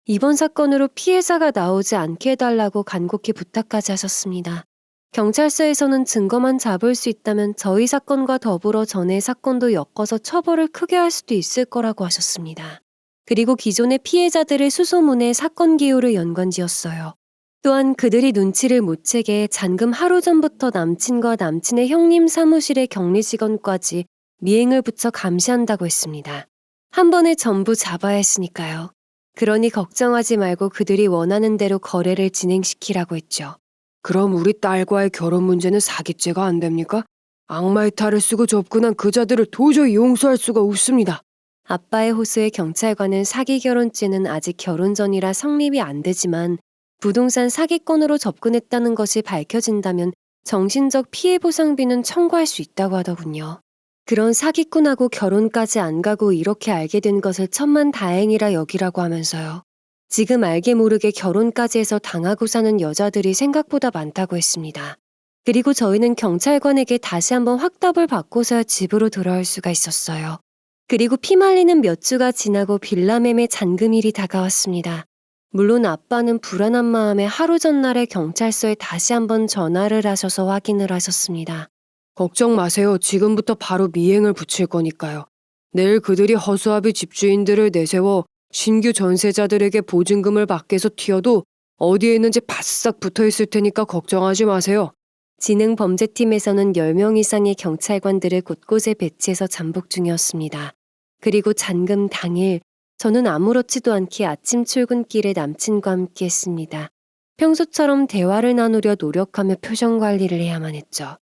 이번 사건으로 피해자가 나오지 않게 해달라고 간곡히 부탁까지 하셨습니다. 경찰서에서는 증거만 잡을 수 있다면 저희 사건과 더불어 전의 사건도 엮어서 처벌을 크게 할 수도 있을 거라고 하셨습니다. 그리고 기존의 피해자들의 수소문에 사건 기호를 연관지었어요. 또한 그들이 눈치를 못 채게 잔금 하루 전부터 남친과 남친의 형님 사무실의 격리 직원까지 미행을 붙여 감시한다고 했습니다. 한 번에 전부 잡아야 했으니까요. 그러니 걱정하지 말고 그들이 원하는 대로 거래를 진행시키라고 했죠.
그럼 우리 딸과의 결혼 문제는 사기죄가 안 됩니까? 악마의 탈을 쓰고 접근한 그자들을 도저히 용서할 수가 없습니다.
아빠의 호소에 경찰관은 사기 결혼죄는 아직 결혼 전이라 성립이 안 되지만 부동산 사기건으로 접근했다는 것이 밝혀진다면 정신적 피해 보상비는 청구할 수 있다고 하더군요. 그런 사기꾼하고 결혼까지 안 가고 이렇게 알게 된 것을 천만 다행이라 여기라고 하면서요. 지금 알게 모르게 결혼까지 해서 당하고 사는 여자들이 생각보다 많다고 했습니다. 그리고 저희는 경찰관에게 다시 한번 확답을 받고서야 집으로 돌아올 수가 있었어요. 그리고 피말리는 몇 주가 지나고 빌라 매매 잔금일이 다가왔습니다. 물론 아빠는 불안한 마음에 하루 전날에 경찰서에 다시 한번 전화를 하셔서 확인을 하셨습니다.
걱정 마세요. 지금부터 바로 미행을 붙일 거니까요. 내일 그들이 허수아비 집주인들을 내세워 신규 전세자들에게 보증금을 받게 해서 튀어도 어디에 있는지 바싹 붙어 있을 테니까 걱정하지 마세요.
지능범죄팀에서는 10명 이상의 경찰관들을 곳곳에 배치해서 잠복 중이었습니다. 그리고 잔금 당일 저는 아무렇지도 않게 아침 출근길에 남친과 함께 했습니다. 평소처럼 대화를 나누려 노력하며 표정 관리를 해야만 했죠.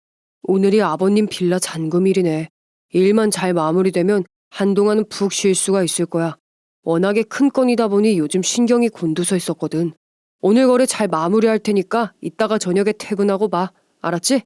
오늘이 아버님 빌라 잔금일이네. 일만 잘 마무리되면 한동안은 푹 쉴 수가 있을 거야. 워낙에 큰 건이다 보니 요즘 신경이 곤두서 있었거든. 오늘 거래 잘 마무리할 테니까 이따가 저녁에 퇴근하고 봐. 알았지?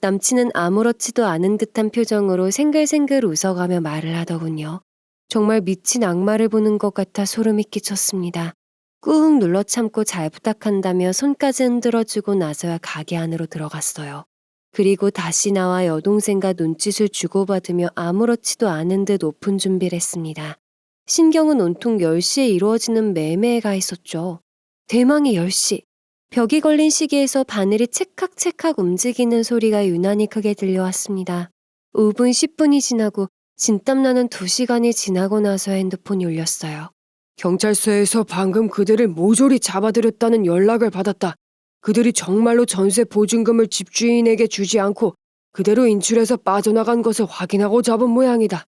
남친은 아무렇지도 않은 듯한 표정으로 생글생글 웃어가며 말을 하더군요. 정말 미친 악마를 보는 것 같아 소름이 끼쳤습니다. 꾹 눌러 참고 잘 부탁한다며 손까지 흔들어주고 나서야 가게 안으로 들어갔어요. 그리고 다시 나와 여동생과 눈짓을 주고받으며 아무렇지도 않은 듯 오픈 준비를 했습니다. 신경은 온통 10시에 이루어지는 매매에 가 있었죠. 대망의 10시. 벽이 걸린 시계에서 바늘이 찰칵찰칵 움직이는 소리가 유난히 크게 들려왔습니다. 5분 10분이 지나고 진땀나는 2시간이 지나고 나서 핸드폰이 울렸어요.
경찰서에서 방금 그들을 모조리 잡아들였다는 연락을 받았다. 그들이 정말로 전세 보증금을 집주인에게 주지 않고 그대로 인출해서 빠져나간 것을 확인하고 잡은 모양이다.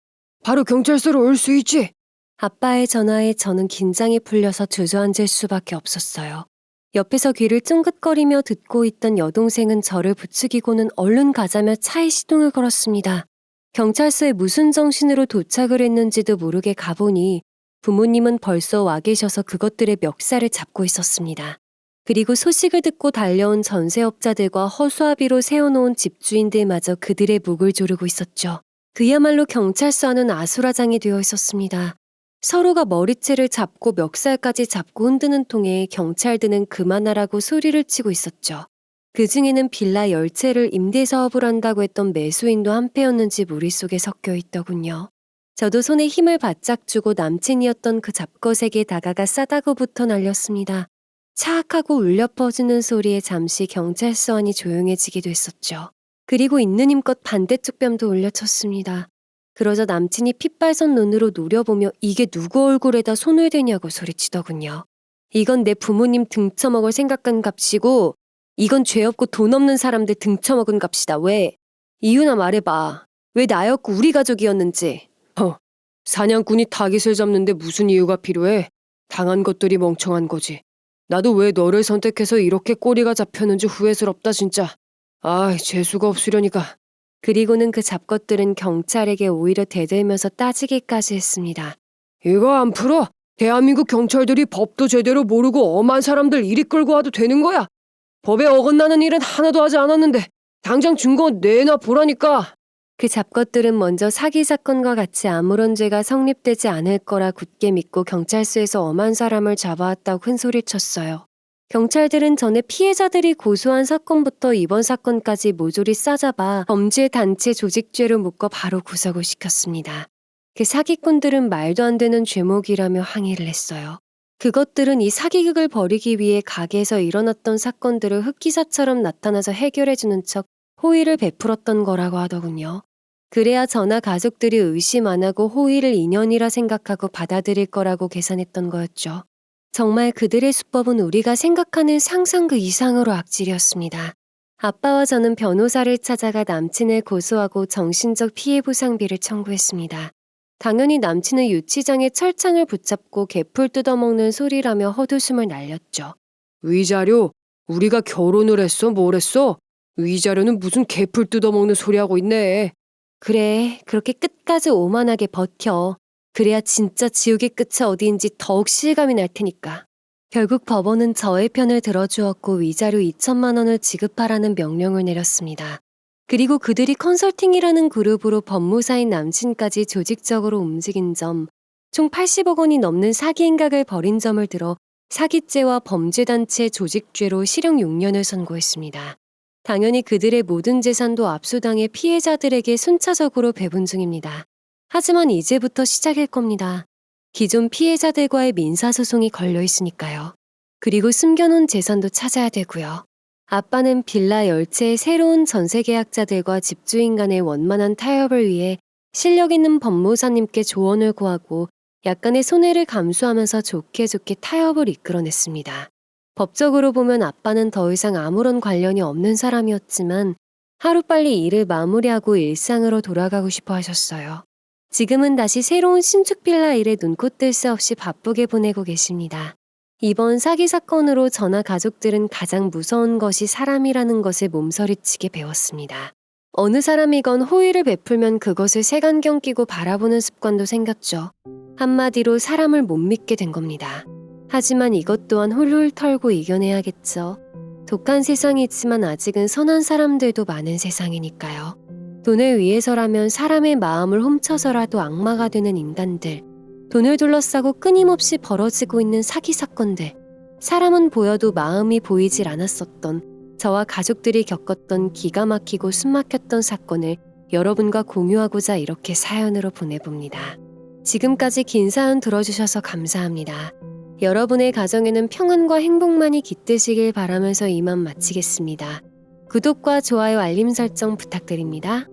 바로 경찰서로 올 수 있지?
아빠의 전화에 저는 긴장이 풀려서 주저앉을 수밖에 없었어요. 옆에서 귀를 쫑긋거리며 듣고 있던 여동생은 저를 부추기고는 얼른 가자며 차에 시동을 걸었습니다. 경찰서에 무슨 정신으로 도착을 했는지도 모르게 가보니 부모님은 벌써 와 계셔서 그것들의 멱살을 잡고 있었습니다. 그리고 소식을 듣고 달려온 전세업자들과 허수아비로 세워놓은 집주인들마저 그들의 목을 조르고 있었죠. 그야말로 경찰서 안은 아수라장이 되어 있었습니다. 서로가 머리채를 잡고 멱살까지 잡고 흔드는 통에 경찰들은 그만하라고 소리를 치고 있었죠. 그 중에는 빌라 10채를 임대사업을 한다고 했던 매수인도 한패였는지 무릿속에 섞여 있더군요. 저도 손에 힘을 바짝 주고 남친이었던 그 잡것에게 다가가 싸다구부터 날렸습니다. 차악하고 울려 퍼지는 소리에 잠시 경찰서 안이 조용해지기도 했었죠. 그리고 있는 힘껏 반대쪽 뺨도 올려쳤습니다. 그러자 남친이 핏발선 눈으로 노려보며 이게 누구 얼굴에다 손을 대냐고 소리치더군요. 이건 내 부모님 등쳐먹을 생각한 값이고 이건 죄 없고 돈 없는 사람들 등쳐먹은 값이다. 왜? 이유나 말해봐. 왜 나였고 우리 가족이었는지.
사냥꾼이 타깃을 잡는데 무슨 이유가 필요해? 당한 것들이 멍청한 거지. 나도 왜 너를 선택해서 이렇게 꼬리가 잡혔는지 후회스럽다 진짜. 아이, 재수가 없으려니까.
그리고는 그 잡것들은 경찰에게 오히려 대들면서 따지기까지 했습니다.
이거 안 풀어? 대한민국 경찰들이 법도 제대로 모르고 엄한 사람들 이리 끌고 와도 되는 거야? 법에 어긋나는 일은 하나도 하지 않았는데 당장 증거 내놔 보라니까.
그 잡것들은 먼저 사기 사건과 같이 아무런 죄가 성립되지 않을 거라 굳게 믿고 경찰서에서 엄한 사람을 잡아왔다고 큰소리를 쳤어요. 경찰들은 전에 피해자들이 고소한 사건부터 이번 사건까지 모조리 싸잡아 범죄 단체 조직죄로 묶어 바로 구속을 시켰습니다. 그 사기꾼들은 말도 안 되는 죄목이라며 항의를 했어요. 그것들은 이 사기극을 벌이기 위해 가게에서 일어났던 사건들을 흑기사처럼 나타나서 해결해주는 척 호의를 베풀었던 거라고 하더군요. 그래야 저나 가족들이 의심 안 하고 호의를 인연이라 생각하고 받아들일 거라고 계산했던 거였죠. 정말 그들의 수법은 우리가 생각하는 상상 그 이상으로 악질이었습니다. 아빠와 저는 변호사를 찾아가 남친을 고소하고 정신적 피해 보상비를 청구했습니다. 당연히 남친은 유치장에 철창을 붙잡고 개풀 뜯어먹는 소리라며 헛웃음을 날렸죠.
위자료? 우리가 결혼을 했어? 뭘 했어? 위자료는 무슨 개풀 뜯어먹는 소리 하고 있네.
그래, 그렇게 끝까지 오만하게 버텨. 그래야 진짜 지옥의 끝이 어디인지 더욱 실감이 날 테니까. 결국 법원은 저의 편을 들어주었고 위자료 2천만 원을 지급하라는 명령을 내렸습니다. 그리고 그들이 컨설팅이라는 그룹으로 법무사인 남친까지 조직적으로 움직인 점, 총 80억 원이 넘는 사기 행각을 벌인 점을 들어 사기죄와 범죄단체 조직죄로 실형 6년을 선고했습니다. 당연히 그들의 모든 재산도 압수당해 피해자들에게 순차적으로 배분 중입니다. 하지만 이제부터 시작일 겁니다. 기존 피해자들과의 민사소송이 걸려 있으니까요. 그리고 숨겨놓은 재산도 찾아야 되고요. 아빠는 빌라 10채의 새로운 전세계약자들과 집주인 간의 원만한 타협을 위해 실력 있는 법무사님께 조언을 구하고 약간의 손해를 감수하면서 좋게 타협을 이끌어냈습니다. 법적으로 보면 아빠는 더 이상 아무런 관련이 없는 사람이었지만 하루빨리 일을 마무리하고 일상으로 돌아가고 싶어 하셨어요. 지금은 다시 새로운 신축 빌라 일에 눈코 뜰 새 없이 바쁘게 보내고 계십니다. 이번 사기 사건으로 저나 가족들은 가장 무서운 것이 사람이라는 것을 몸서리치게 배웠습니다. 어느 사람이건 호의를 베풀면 그것을 색안경 끼고 바라보는 습관도 생겼죠. 한마디로 사람을 못 믿게 된 겁니다. 하지만 이것 또한 훌훌 털고 이겨내야겠죠. 독한 세상이지만 아직은 선한 사람들도 많은 세상이니까요. 돈을 위해서라면 사람의 마음을 훔쳐서라도 악마가 되는 인간들, 돈을 둘러싸고 끊임없이 벌어지고 있는 사기 사건들, 사람은 보여도 마음이 보이질 않았었던 저와 가족들이 겪었던 기가 막히고 숨막혔던 사건을 여러분과 공유하고자 이렇게 사연으로 보내봅니다. 지금까지 긴 사연 들어주셔서 감사합니다. 여러분의 가정에는 평안과 행복만이 깃드시길 바라면서 이만 마치겠습니다. 구독과 좋아요 알림 설정 부탁드립니다.